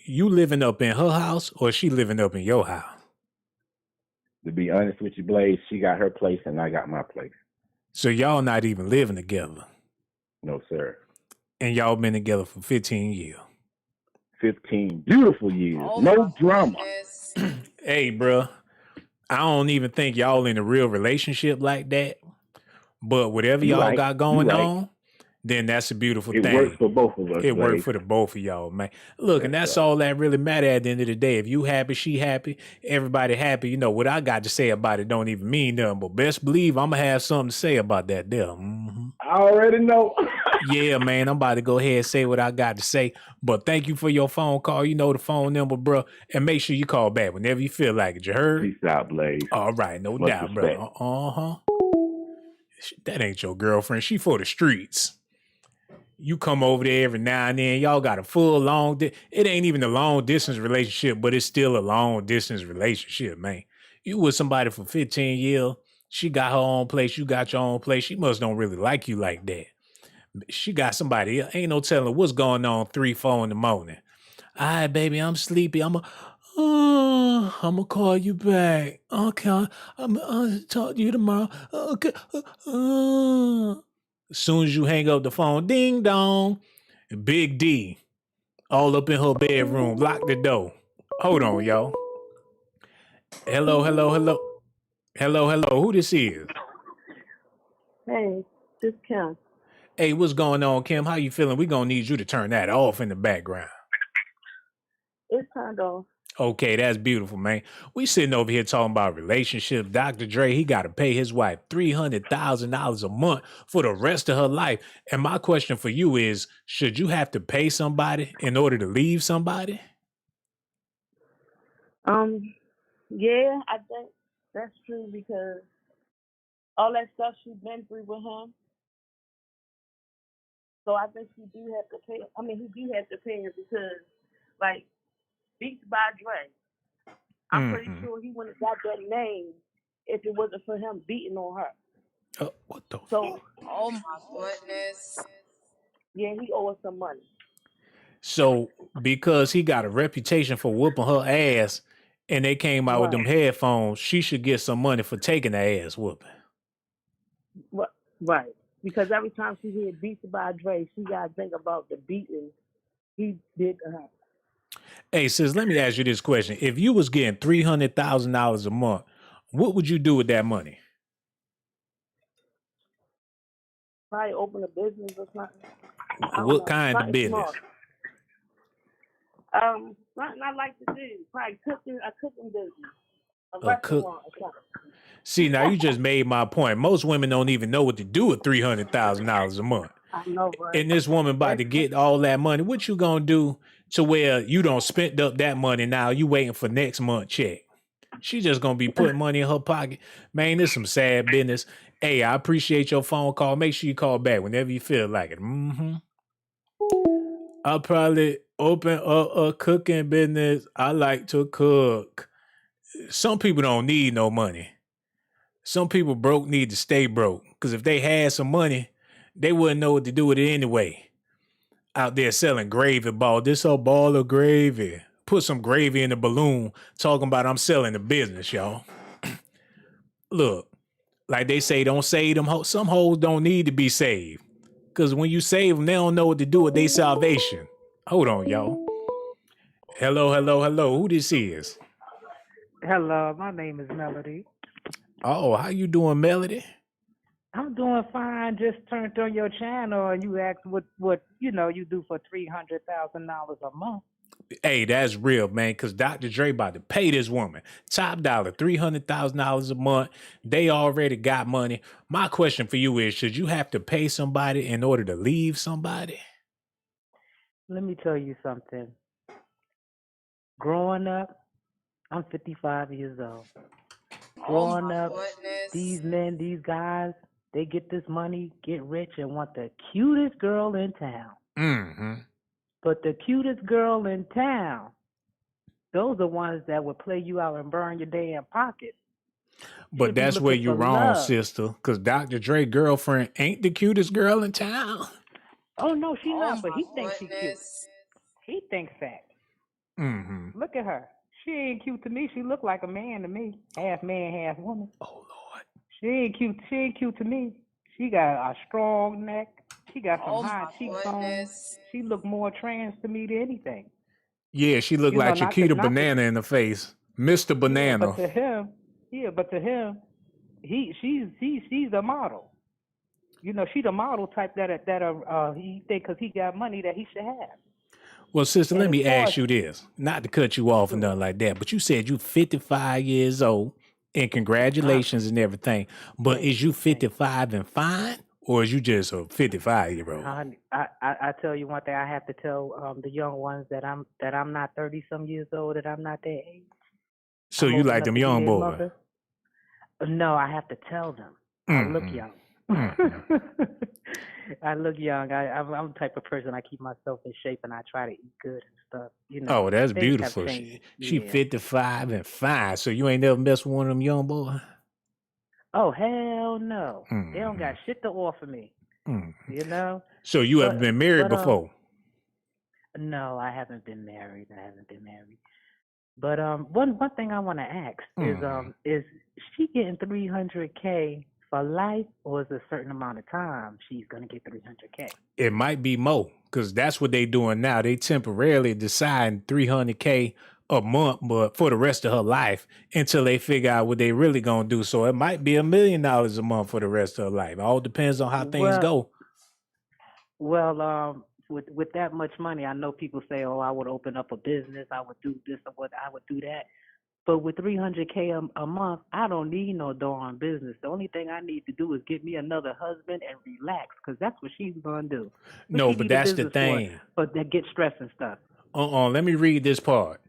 you living up in her house or she living up in your house? To be honest with you, Blaze, she got her place and I got my place. So y'all not even living together? No, sir. And y'all been together for 15 years? 15 beautiful years. No drama. Hey, bro, I don't even think y'all in a real relationship like that. But whatever y'all got going on, then that's a beautiful thing. It works for both of us. It worked for the both of y'all, man. Look, and that's all that really matter at the end of the day. If you happy, she happy, everybody happy. What I got to say about it don't even mean nothing. But best believe I'm going to have something to say about that there. Mm-hmm. I already know. Yeah, man, I'm about to go ahead and say what I got to say. But thank you for your phone call. You know the phone number, bro. And make sure you call back whenever you feel like it. You heard? Peace out, Blaze. All right, no Much doubt, respect. bro. Uh-huh. That ain't your girlfriend. She for the streets. You come over there every now and then. Y'all got a full it ain't even a long distance relationship, but it's still a long distance relationship, man. You with somebody for 15 years. She got her own place. You got your own place. She must don't really like you like that. She got somebody else. Ain't no telling what's going on 3, 4 in the morning. All right, baby, I'm sleepy. I'm gonna call you back. Okay, I'll talk to you tomorrow. Okay. As soon as you hang up the phone, ding dong, Big D, all up in her bedroom. Lock the door. Hold on, y'all. Hello. Who this is? Hey, this Kim. Hey, what's going on, Kim? How you feeling? We gonna need you to turn that off in the background. It's turned off. Okay, that's beautiful, man. We sitting over here talking about relationships. Dr. Dre, he got to pay his wife $300,000 a month for the rest of her life. And my question for you is, should you have to pay somebody in order to leave somebody? Yeah, I think that's true because all that stuff she's been through with him. So I think she do have to pay. I mean, he do have to pay her because, like, Beats by Dre. I'm pretty sure he wouldn't have got that name if it wasn't for him beating on her. What the So, Oh my goodness. yeah, he owes some money. So because he got a reputation for whooping her ass and they came out with them headphones, she should get some money for taking the ass whooping. Right. Because every time she hears Beats by Dre, she got to think about the beating he did to her. Hey, sis, let me ask you this question. If you was getting $300,000 a month, what would you do with that money? Probably open a business or something. What kind of business? Small. Something I like to do. Probably a cooking business. A restaurant or something. See, now you just made my point. Most women don't even know what to do with $300,000 a month. I know, right? And this woman about to get all that money. What you gonna do to where you don't spend up that money now? You waiting for next month check. She just gonna be putting money in her pocket. Man, this some sad business. Hey, I appreciate your phone call. Make sure you call back whenever you feel like it. I'll probably open a cooking business. I like to cook. Some people don't need no money. Some people broke need to stay broke. Because if they had some money, they wouldn't know what to do with it anyway. Out there selling gravy ball. This a ball of gravy. Put some gravy in a balloon. Talking about I'm selling the business, y'all. Look, like they say, don't save them. Some hoes don't need to be saved. Because when you save them, they don't know what to do with their salvation. Hold on, y'all. Hello. Who this is? Hello, my name is Melody. Oh, how you doing, Melody? I'm doing fine. Just turned on your channel and you asked what you do for $300,000 a month. Hey, that's real, man, because Dr. Dre about to pay this woman top dollar, $300,000 a month. They already got money. My question for you is, should you have to pay somebody in order to leave somebody? Let me tell you something. Growing up, I'm 55 years old. Growing up, these men, these guys, they get this money, get rich, and want the cutest girl in town. Mm-hmm. But the cutest girl in town, those are ones that would play you out and burn your damn pocket. But that's where you're wrong, sister, because Dr. Dre girlfriend ain't the cutest girl in town. Oh, no, she's not, but he thinks she's cute. He thinks that. Mm-hmm. Look at her. She ain't cute to me. She look like a man to me. Half man, half woman. Oh, Lord. She ain't cute. She ain't cute to me. She got a strong neck. She got some high cheekbones. She look more trans to me than anything. Yeah, she look like Chiquita Banana in the face. Mr. Banana. But to him, she's a model. You know, she's a model type that he think because he got money that he should have. Well, sister, let me ask you this. Not to cut you off or nothing like that, but you said you 55 years old, and congratulations and everything. But is you 55 and fine, or is you just a 55-year-old? I tell you one thing. I have to tell the young ones that I'm not 30-some years old, that I'm not their age. So you like them young boys? No, I have to tell them. I look young. I look young. I'm the type of person, I keep myself in shape and I try to eat good and stuff. You know. Oh, that's beautiful. She 55 and fine. So you ain't never messed with one of them young boys? Oh, hell no. They don't got shit to offer me. You know? So you have been married before? No, I haven't been married. But one thing I want to ask is she getting $300K for life, or is a certain amount of time she's going to get $300K? It might be more, because that's what they doing now. They temporarily deciding $300K a month, but for the rest of her life until they figure out what they really going to do. So it might be $1 million a month for the rest of her life. All depends on how things go. Well, with that much money, I know people say, "Oh, I would open up a business. I would do this or what. I would do that." But with 300K a month, I don't need no darn business. The only thing I need to do is get me another husband and relax, because that's what she's gonna do. What No, she but need a that's the business for? thing. But that get stressed and stuff. Let me read this part.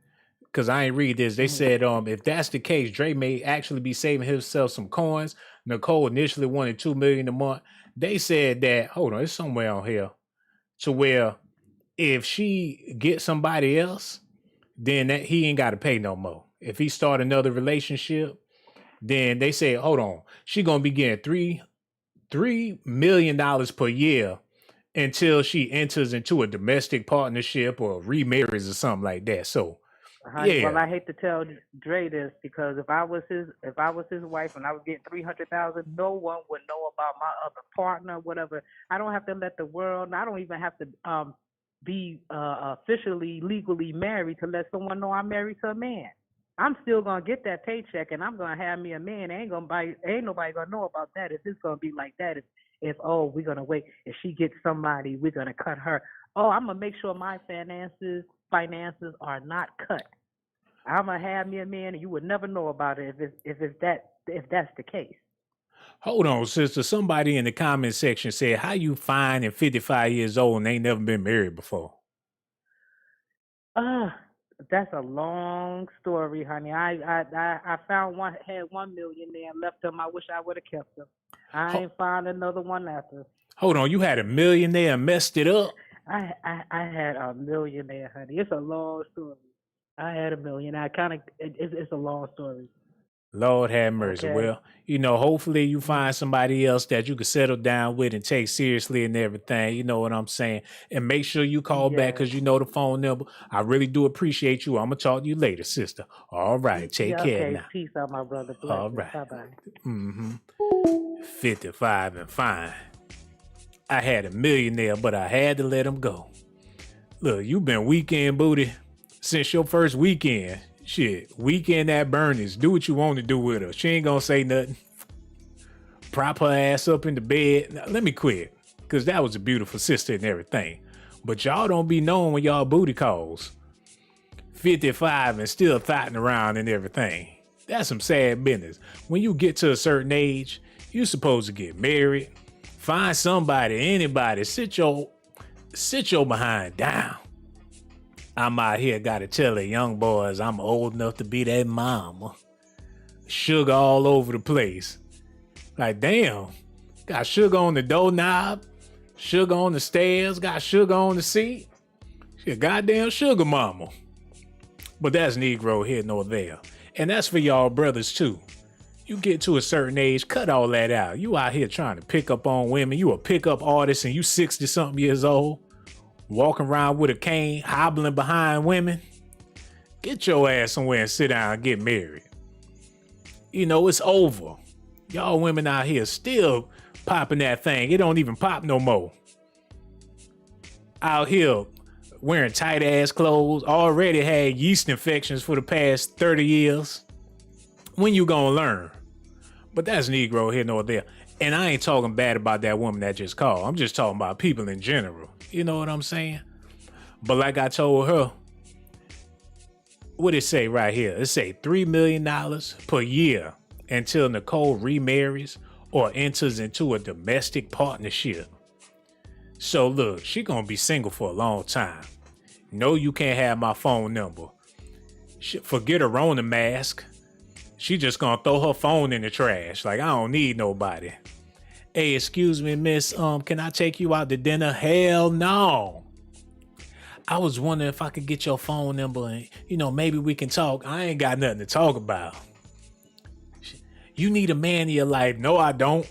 Cause I ain't read this. They Hmm. said, if that's the case, Dre may actually be saving himself some coins. Nicole initially wanted $2 million a month. They said that, hold on, it's somewhere on here, to where if she gets somebody else, then that he ain't got to pay no more. If he start another relationship, then they say, hold on, she gonna be getting $3 million per year until she enters into a domestic partnership or remarries or something like that. So Honey, well, yeah, I hate to tell Dre this, because if I was his wife and I was getting 300,000, no one would know about my other partner, whatever. I don't have to let the world. I don't even have to be officially legally married to let someone know I'm married to a man. I'm still gonna get that paycheck, and I'm gonna have me a man. Ain't nobody gonna know about that. If it's gonna be like that, if we're gonna wait. If she gets somebody, we're gonna cut her. Oh, I'm gonna make sure my finances are not cut. I'm gonna have me a man, and you would never know about it if that's the case. hold on, sister. Somebody in the comment section said, "How you fine and 55 years old and ain't never been married before?" Uh, that's a long story, honey. I found had 1 million there and left him. I wish I would have kept him. I Ho- ain't found another one after. Hold on, you had $1 million there and messed it up. I had a million there, honey. It's a long story. I had 1 million. It's a long story. Lord have mercy. Okay. Well, hopefully you find somebody else that you can settle down with and take seriously and everything. You know what I'm saying? And make sure you call back Yes. because you know the phone number. I really do appreciate you. I'm going to talk to you later, sister. All right. Take Yeah. care Okay. now. Peace out, my brother. All Blessings. right. Bye bye. 55 and fine. I had $1 million there, but I had to let him go. Look, you been weekend booty since your first weekend. Shit, weekend at Bernie's. Do what you want to do with her. She ain't gonna say nothing. Prop her ass up in the bed. Now, let me quit, because that was a beautiful sister and everything. But y'all don't be knowing when y'all booty calls. 55 and still thotting around and everything. That's some sad business. When you get to a certain age, you supposed to get married, find somebody, anybody, sit your behind down. I'm out here gotta tell the young boys I'm old enough to be that mama. Sugar all over the place. Like, damn, got sugar on the doorknob, sugar on the stairs, got sugar on the seat. She a goddamn sugar mama. But that's Negro here nor there. And that's for y'all brothers too. You get to a certain age, cut all that out. You out here trying to pick up on women. You a pickup artist and you 60-something years old, walking around with a cane, hobbling behind women. Get your ass somewhere and sit down and get married. It's over. Y'all women out here still popping that thing. It don't even pop no more. Out here wearing tight ass clothes, already had yeast infections for the past 30 years. When you gonna learn? But that's Negro here nor there. And I ain't talking bad about that woman that just called. I'm just talking about people in general. You know what I'm saying? But like I told her, what it say right here? It say $3 million per year until Nicole remarries or enters into a domestic partnership. So look, she gonna be single for a long time. No, you can't have my phone number. Forget her on the mask. She just gonna throw her phone in the trash. Like, I don't need nobody. Hey, excuse me, miss, can I take you out to dinner? Hell no. I was wondering if I could get your phone number and, maybe we can talk. I ain't got nothing to talk about. You need a man in your life. No, I don't.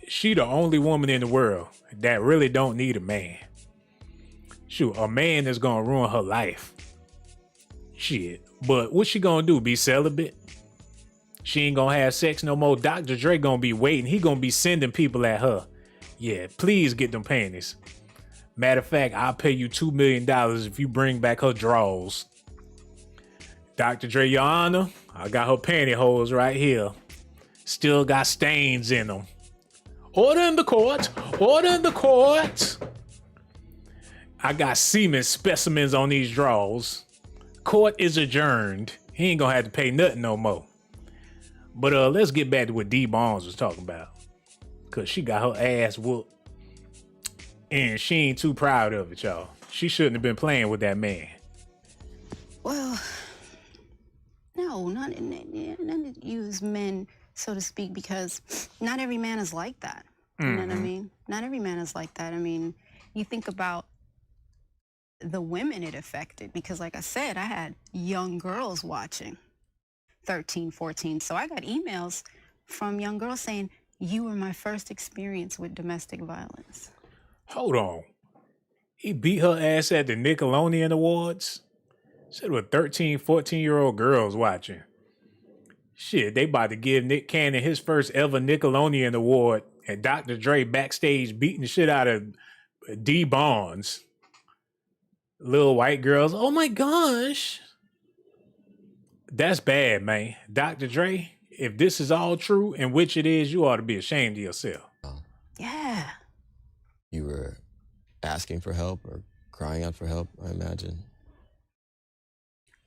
She the only woman in the world that really don't need a man. Shoot, a man is gonna ruin her life. Shit. But what she gonna do? Be celibate? She ain't gonna have sex no more. Dr. Dre gonna be waiting. He gonna be sending people at her. Yeah, please get them panties. Matter of fact, I'll pay you $2 million if you bring back her drawers. Dr. Dre, Your Honor, I got her pantyhose right here. Still got stains in them. Order in the court. Order in the court. I got semen specimens on these drawers. Court is adjourned. He ain't gonna have to pay nothing no more. But let's get back to what D Barnes was talking about. Cause she got her ass whooped. And she ain't too proud of it, y'all. She shouldn't have been playing with that man. Well, no, not to use men, so to speak, because not every man is like that. You know what I mean? Not every man is like that. I mean, you think about the women it affected, because like I said, I had young girls watching, 13, 14. So I got emails from young girls saying, you were my first experience with domestic violence. Hold on. He beat her ass at the Nickelodeon Awards? Said with 13, 14-year-old girls watching. Shit, they about to give Nick Cannon his first ever Nickelodeon Award and Dr. Dre backstage beating the shit out of D Barnes. Little white girls, oh my gosh. That's bad, man. Dr. Dre, if this is all true, and which it is, you ought to be ashamed of yourself. Yeah. You were asking for help or crying out for help, I imagine.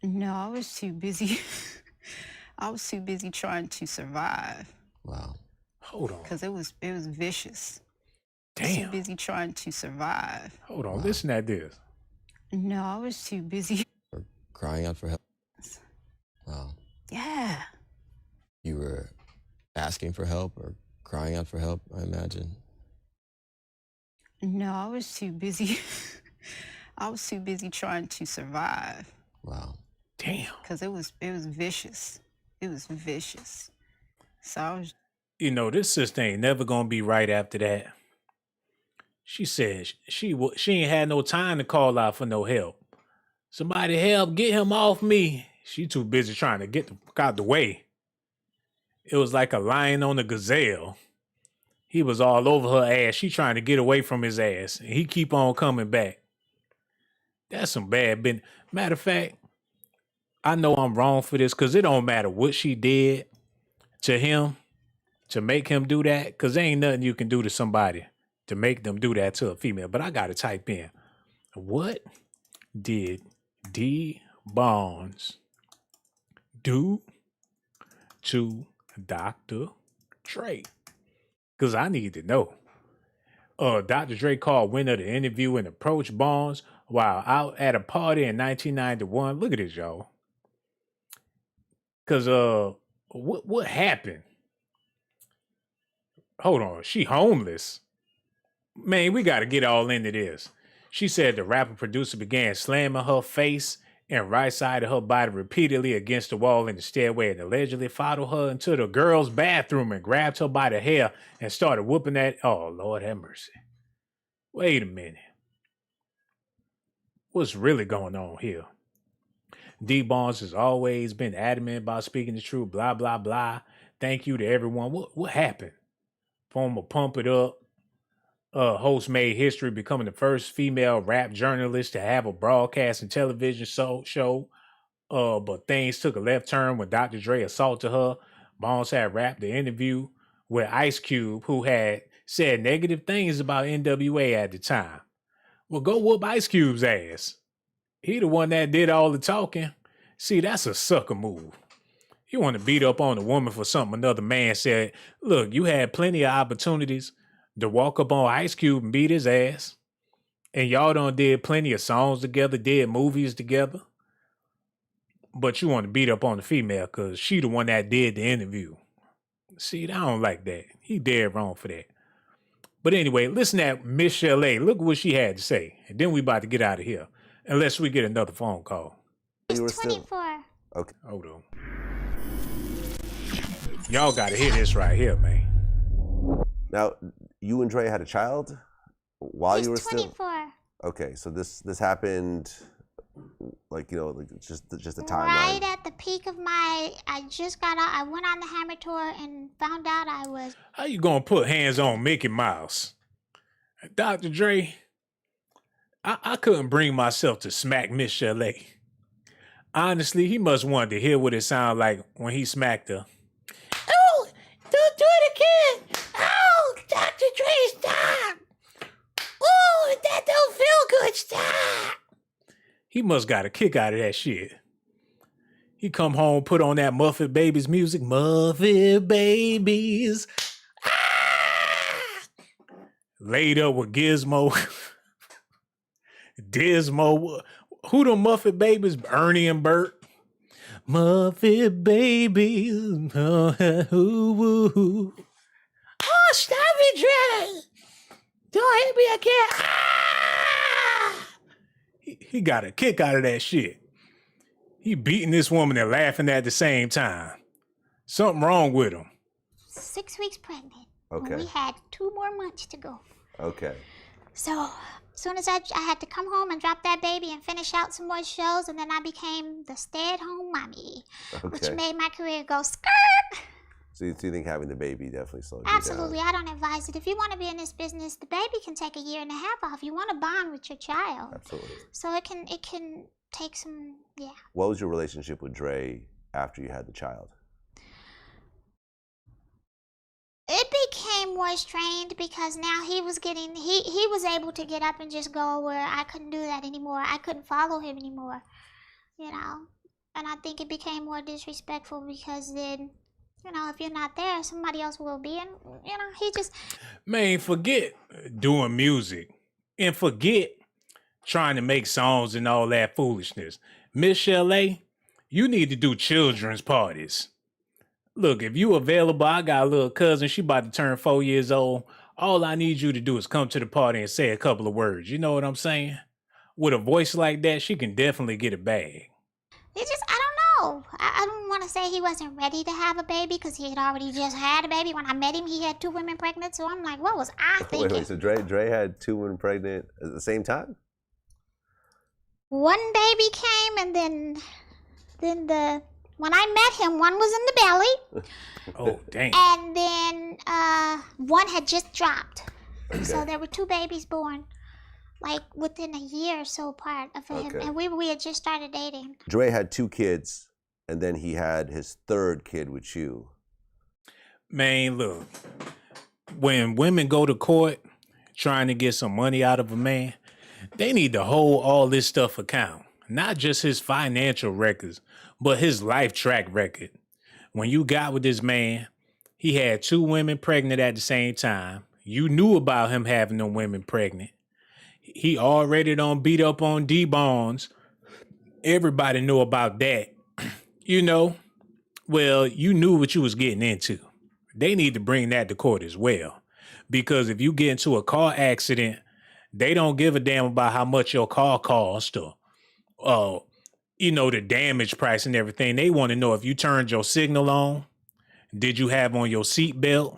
No, I was too busy. I was too busy trying to survive. Wow. Hold on. Because it was vicious. Damn. Too busy trying to survive. Hold on, listen at this. No, I was too busy. Or crying out for help. Wow. Yeah. You were asking for help or crying out for help, I imagine. No, I was too busy. I was too busy trying to survive. Wow. Damn. Because it was vicious. It was vicious. So I was... You know, this sister ain't never gonna be right after that. She said she ain't had no time to call out for no help. Somebody help, get him off me. She too busy trying to get the fuck out the way. It was like a lion on a gazelle. He was all over her ass. She trying to get away from his ass. And he keep on coming back. That's some bad business. Matter of fact, I know I'm wrong for this because it don't matter what she did to him to make him do that, because there ain't nothing you can do to somebody to make them do that to a female. But I got to type in, what did D. Barnes do to Dr. Dre? Because I need to know. Dr. Dre called winner to interview and approached Barnes while out at a party in 1991. Look at this, y'all. Because what happened? Hold on, she homeless? Man, we got to get all into this. She said the rapper producer began slamming her face and right side of her body repeatedly against the wall in the stairway and allegedly followed her into the girl's bathroom and grabbed her by the hair and started whooping that. Oh, Lord have mercy. Wait a minute. What's really going on here? D. Barnes has always been adamant about speaking the truth, blah, blah, blah. Thank you to everyone. What happened? Former Pump It Up host made history, becoming the first female rap journalist to have a broadcast and television show. But things took a left turn when Dr. Dre assaulted her. Barnes had rapped the interview with Ice Cube, who had said negative things about NWA at the time. Well, go whoop Ice Cube's ass. He the one that did all the talking. See, that's a sucker move. You want to beat up on a woman for something another man said. Look, you had plenty of opportunities to walk up on Ice Cube and beat his ass. And y'all done did plenty of songs together, did movies together. But you want to beat up on the female because she the one that did the interview. See, I don't like that. He dead wrong for that. But anyway, listen at Miss L.A. Look what she had to say. And then we about to get out of here. Unless we get another phone call. You were 24. Okay. Hold on. Y'all got to hear this right here, man. Now, you and Dre had a child while you were 24. still. Okay, so this happened, like just the timeline. Right at the peak of I just got out. I went on the Hammer tour and found out I was. How you gonna put hands on Mickey Mouse? Dr. Dre, I couldn't bring myself to smack Miss Chalet. Honestly, he must want to hear what it sounded like when he smacked her. Oh, don't do it again. Oh, Dr. Dre, stop. Oh, that don't feel good. stop. He must got a kick out of that shit. He come home, put on that Muffet Babies music. Muffet Babies. Laid up with Gizmo. Dismo. Who the Muffet Babies? Ernie and Bert. Muffet Babies. Oh, stop it, Dre. Don't hit me again. He got a kick out of that shit. He beating this woman and laughing at the same time. Something wrong with him. 6 weeks pregnant. Okay. We had 2 more months to go. Okay. So, as soon as I had to come home and drop that baby and finish out some more shows, and then I became the stay-at-home mommy, which made my career go skirt. So you think having the baby definitely slowed you Absolutely, I don't advise it. If you want to be in this business, the baby can take 1.5 years off. You want to bond with your child. Absolutely. So it can take some, yeah. What was your relationship with Dre after you had the child? It became more strained because now he was able to get up and just go where I couldn't do that anymore. I couldn't follow him anymore, you know. And I think it became more disrespectful because then, you know, if you're not there, somebody else will be. And, you know, he just... Man, forget doing music and forget trying to make songs and all that foolishness. Miss Chalet, you need to do children's parties. Look, if you available, I got a little cousin. She about to turn 4 years old. All I need you to do is come to the party and say a couple of words. You know what I'm saying? With a voice like that, she can definitely get a bag. It just, I don't know. I don't want to say he wasn't ready to have a baby because he had already just had a baby. When I met him, he had 2 women pregnant. So I'm like, what was I thinking? Wait, so Dre had 2 women pregnant at the same time? One baby came, and then when I met him, one was in the belly. Oh, dang. And then one had just dropped. Okay. So there were 2 babies born, like within 1 year or so apart of him. And we had just started dating. Dre had 2 kids, and then he had his 3rd kid with you. Man, look, when women go to court trying to get some money out of a man, they need to hold all this stuff account. Not just his financial records, but his life track record. When you got with this man, he had 2 women pregnant at the same time. You knew about him having them women pregnant. He already done beat up on D-Bonds. Everybody knew about that. You know, well, you knew what you was getting into. They need to bring that to court as well. Because if you get into a car accident, they don't give a damn about how much your car cost or you know, the damage price and everything. They want to know if you turned your signal on. Did you have on your seatbelt?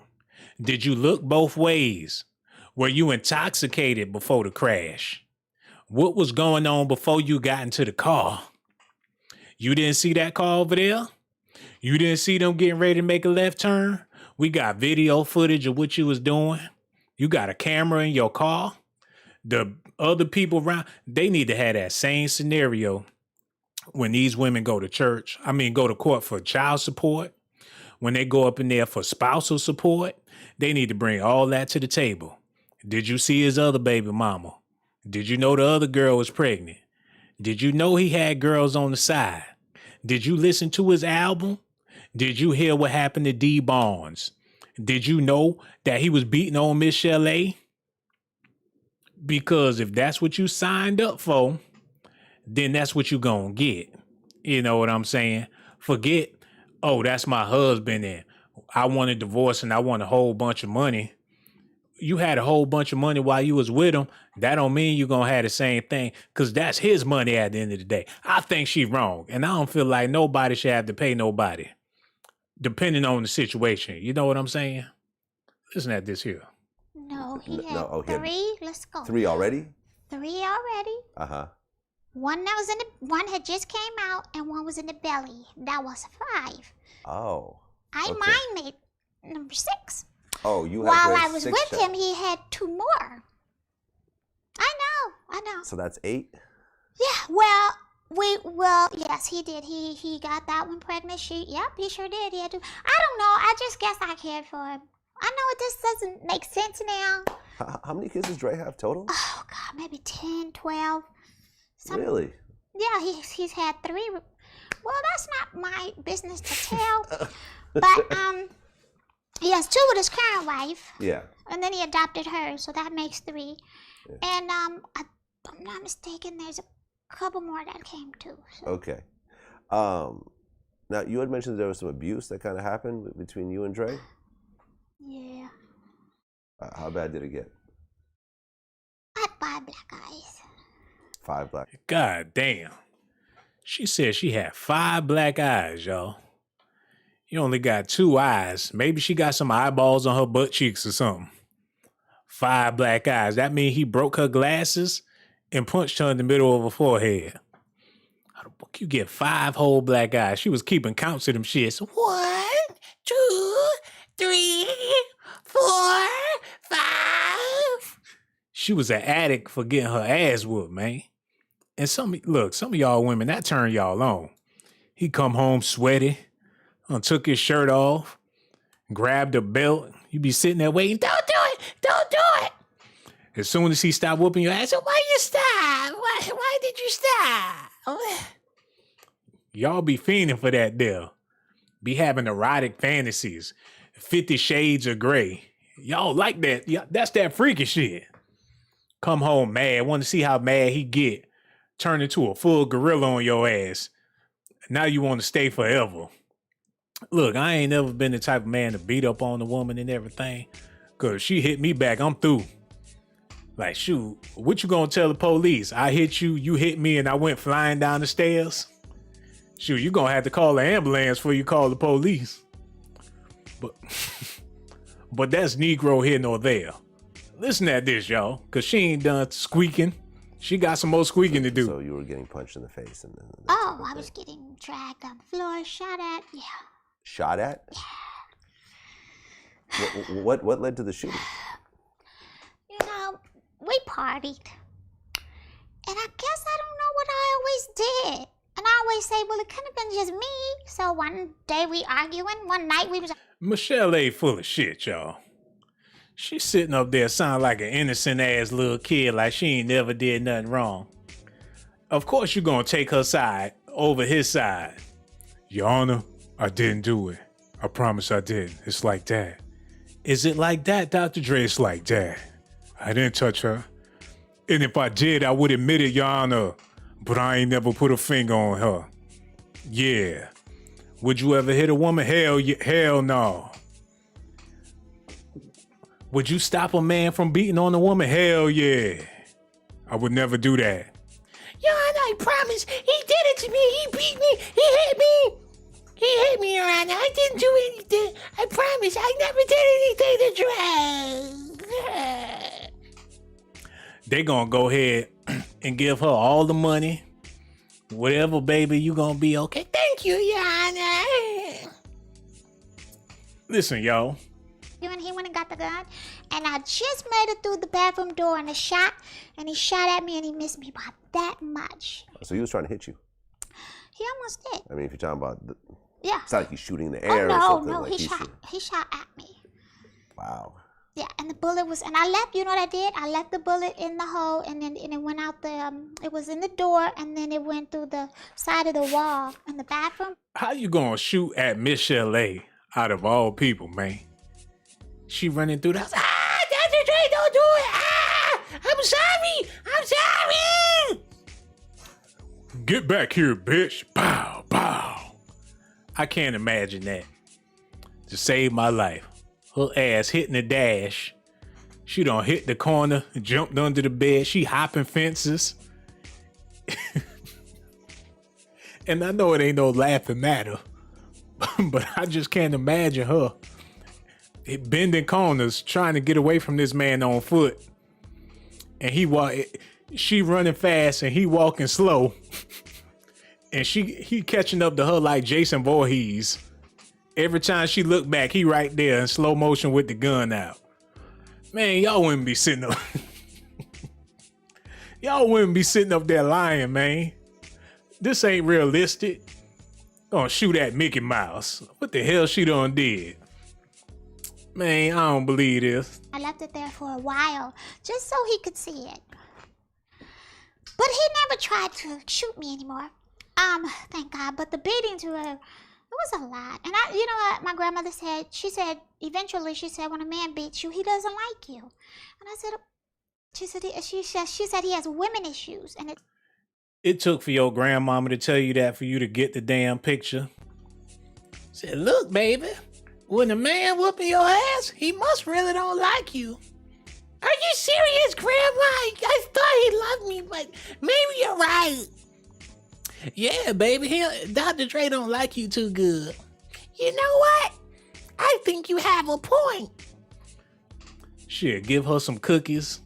Did you look both ways? Were you intoxicated before the crash? What was going on before you got into the car? You didn't see that car over there? You didn't see them getting ready to make a left turn? We got video footage of what you was doing. You got a camera in your car. The other people around, they need to have that same scenario when these women go to go to court for child support. When they go up in there for spousal support, they need to bring all that to the table. Did you see his other baby mama? Did you know the other girl was pregnant? Did you know he had girls on the side? Did you listen to his album? Did you hear what happened to D Bonds? Did you know that he was beating on Miss Chalet? Because if that's what you signed up for, then that's what you gonna get. You know what I'm saying? Forget, oh, that's my husband and I want a divorce and I want a whole bunch of money. You had a whole bunch of money while you was with him. That don't mean you're gonna have the same thing, because that's his money at the end of the day. I think she's wrong, and I don't feel like nobody should have to pay nobody, depending on the situation. You know what I'm saying? Listen at this here. No, he had 3. Let's go. 3 already? 3 already. Uh-huh. One had just came out, and one was in the belly. That was 5. Oh. Mine made number 6. Oh, you had While I was with him, he had 2 more. I know. So that's 8? Yeah, well, yes, he did. He got that one pregnant. He sure did. He had 2. I don't know. I just guess I cared for him. I know this doesn't make sense now, How many kids does Dre have total? Oh God, maybe 10, 12. Really? Yeah, he's had 3. Well, that's not my business to tell. But he has 2 with his current wife. Yeah. And then he adopted her, so that makes 3. Yeah. And if I'm not mistaken, there's a couple more that came too. So. Okay. Now you had mentioned there was some abuse that kind of happened between you and Dre. Yeah. How bad did it get? I had 5 black eyes. 5 black. God damn. She said she had 5 black eyes, y'all. You only got 2 eyes. Maybe she got some eyeballs on her butt cheeks or something. 5 black eyes. That means he broke her glasses and punched her in the middle of her forehead. How the fuck you get 5 whole black eyes? She was keeping counts of them shits. 1, 2, 3, 4, 5. She was an addict for getting her ass whooped, man. And some of y'all women, that turn y'all on. He come home sweaty, took his shirt off, grabbed a belt. You be sitting there waiting, don't do it, don't do it. As soon as he stopped whooping your ass, why you stop? Why did you stop? Y'all be fiending for that deal. Be having erotic fantasies, 50 Shades of Grey. Y'all like that. That's that freaky shit. Come home mad, want to see how mad he get. Turn into a full gorilla on your ass. Now you want to stay forever. Look, I ain't never been the type of man to beat up on a woman and everything. Cause she hit me back, I'm through. Like, shoot, what you gonna tell the police? I hit you, you hit me, and I went flying down the stairs? Shoot, you gonna have to call the ambulance before you call the police. But that's Negro here nor there. Listen at this, y'all, cause she ain't done squeaking. She got some more squeaking to do. So you were getting punched in the face, and then I was getting dragged on the floor, shot at. Yeah. Shot at? What led to the shooting? You know, we partied, and I guess I don't know what I always did. And I always say, well, it could have been just me. So one day we arguing, one night we was. Michelle A full of shit, y'all. She's sitting up there sounding like an innocent ass little kid, like she ain't never did nothing wrong. Of course you're gonna take her side over his side. Your Honor, I didn't do it. I promise I didn't. It's like that. Is it like that, Dr. Dre? It's like that. I didn't touch her. And if I did, I would admit it, Your Honor. But I ain't never put a finger on her. Yeah. Would you ever hit a woman? Hell no. Would you stop a man from beating on a woman? Hell yeah. I would never do that. Your Honor, I promise. He did it to me. He beat me. He hit me. He hit me, Your Honor. I didn't do anything. I promise. I never did anything to Dre. They gonna go ahead and give her all the money. Whatever, baby, you gonna be okay. Thank you, Your Honor. Listen, y'all. And he went and got the gun, and I just made it through the bathroom door and he shot at me and he missed me by that much. So he was trying to hit you? He almost did. I mean, if you're talking about, yeah. It's not like he's shooting in the air or something. No, like he shot at me. Wow. Yeah, and the bullet was, and I left, you know what I did? I left the bullet in the hole, and then it went out it was in the door, and then it went through the side of the wall in the bathroom. How you gonna shoot at Michelle A out of all people, man? She running through the house. Dr. Dre, don't do it. I'm sorry. Get back here, bitch. Bow, bow. I can't imagine that. To save my life. Her ass hitting the dash. She done hit the corner, jumped under the bed. She hopping fences. And I know it ain't no laughing matter, but I just can't imagine her bending corners trying to get away from this man on foot. And she running fast and he walking slow. And he catching up to her like Jason Voorhees. Every time she look back, he right there in slow motion with the gun out. Man, y'all wouldn't be sitting up. Y'all wouldn't be sitting up there lying, man. This ain't realistic. Gonna shoot at Mickey Mouse. What the hell she done did? Man, I don't believe this. I left it there for a while, just so he could see it. But he never tried to shoot me anymore. Thank God. But the beatings were, it was a lot. And you know what my grandmother said? She said, eventually, she said, when a man beats you, he doesn't like you. And I said, she said he has women issues. And It took for your grandmama to tell you that for you to get the damn picture. Said, look, baby, when a man whooping your ass, he must really don't like you. Are you serious, Grandma? I thought he loved me, but maybe you're right. Yeah, baby, Dr. Dre don't like you too good. You know what? I think you have a point. Shit, give her some cookies.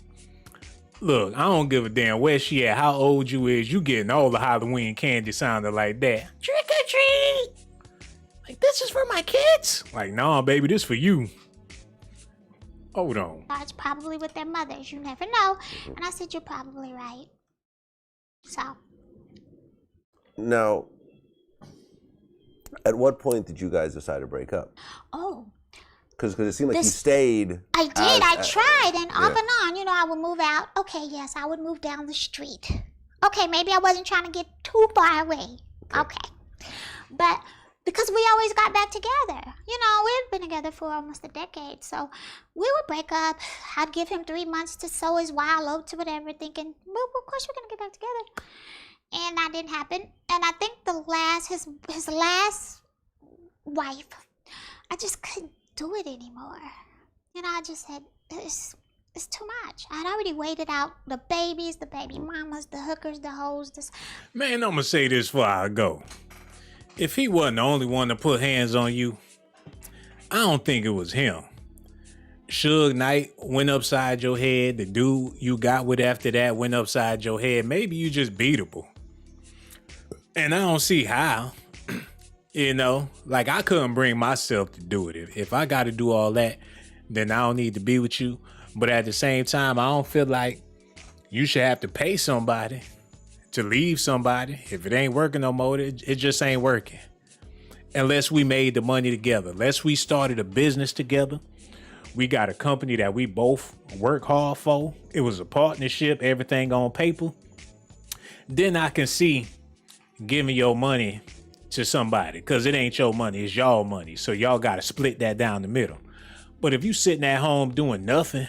Look, I don't give a damn where she at, how old you is. You getting all the Halloween candy sounding like that. Trick or treat. Like, this is for my kids? Like, nah, baby, this for you. Hold on. it's probably with their mothers. You never know. And I said, you're probably right. So. Now, at what point did you guys decide to break up? Oh. Because it seemed like you stayed. I did. I tried, and off and on. You know, I would move out. Okay, yes, I would move down the street. Okay, maybe I wasn't trying to get too far away. Okay. But because we always got back together. You know, we've been together for almost a decade. So we would break up. I'd give him 3 months to sow his wild oats or whatever, thinking, well, of course we're going to get back together. And that didn't happen. And I think his last wife, I just couldn't do it anymore. You know, I just said, it's too much. I'd already waited out the babies, the baby mamas, the hookers, the hoes. Man, I'm gonna say this before I go. If he wasn't the only one to put hands on you, I don't think it was him. Suge Knight went upside your head. The dude you got with after that went upside your head. Maybe you just beatable. And I don't see how. You know, like I couldn't bring myself to do it. If I got to do all that, then I don't need to be with you. But at the same time, I don't feel like you should have to pay somebody to leave somebody. If it ain't working no more, it just ain't working. Unless we made the money together. Unless we started a business together. We got a company that we both work hard for. It was a partnership, everything on paper. Then I can see giving your money to somebody, because it ain't your money, it's y'all money. So y'all got to split that down the middle. But if you sitting at home doing nothing,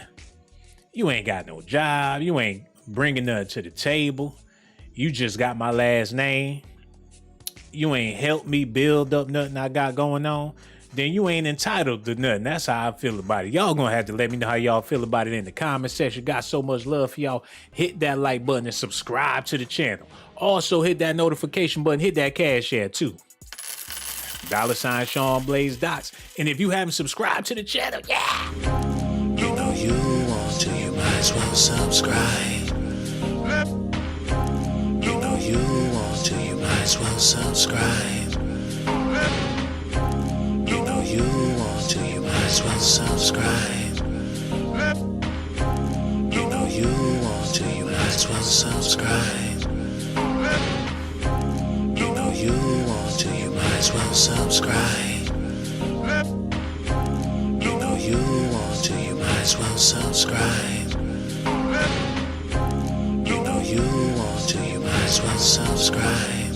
you ain't got no job, you ain't bringing nothing to the table, you just got my last name, you ain't helped me build up nothing I got going on, then you ain't entitled to nothing. That's how I feel about it. Y'all gonna have to let me know how y'all feel about it in the comment section. Got so much love for y'all. Hit that like button and subscribe to the channel. Also hit that notification button, hit that cash ad too. $ Sean Blaze Dots. And if you haven't subscribed to the channel, yeah! You know you want to, you might as well subscribe. You know you want to, you might as well subscribe. You know you want to, you might as well subscribe. You know you want to, you might as well subscribe. You know you want to, you might as well subscribe. You know you want to, you might as well subscribe. You know you want to, you might as well subscribe.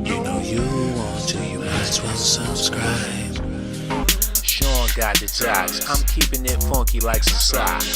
You know you want to, you might as well subscribe. Sean got the jocks, I'm keeping it funky like some socks.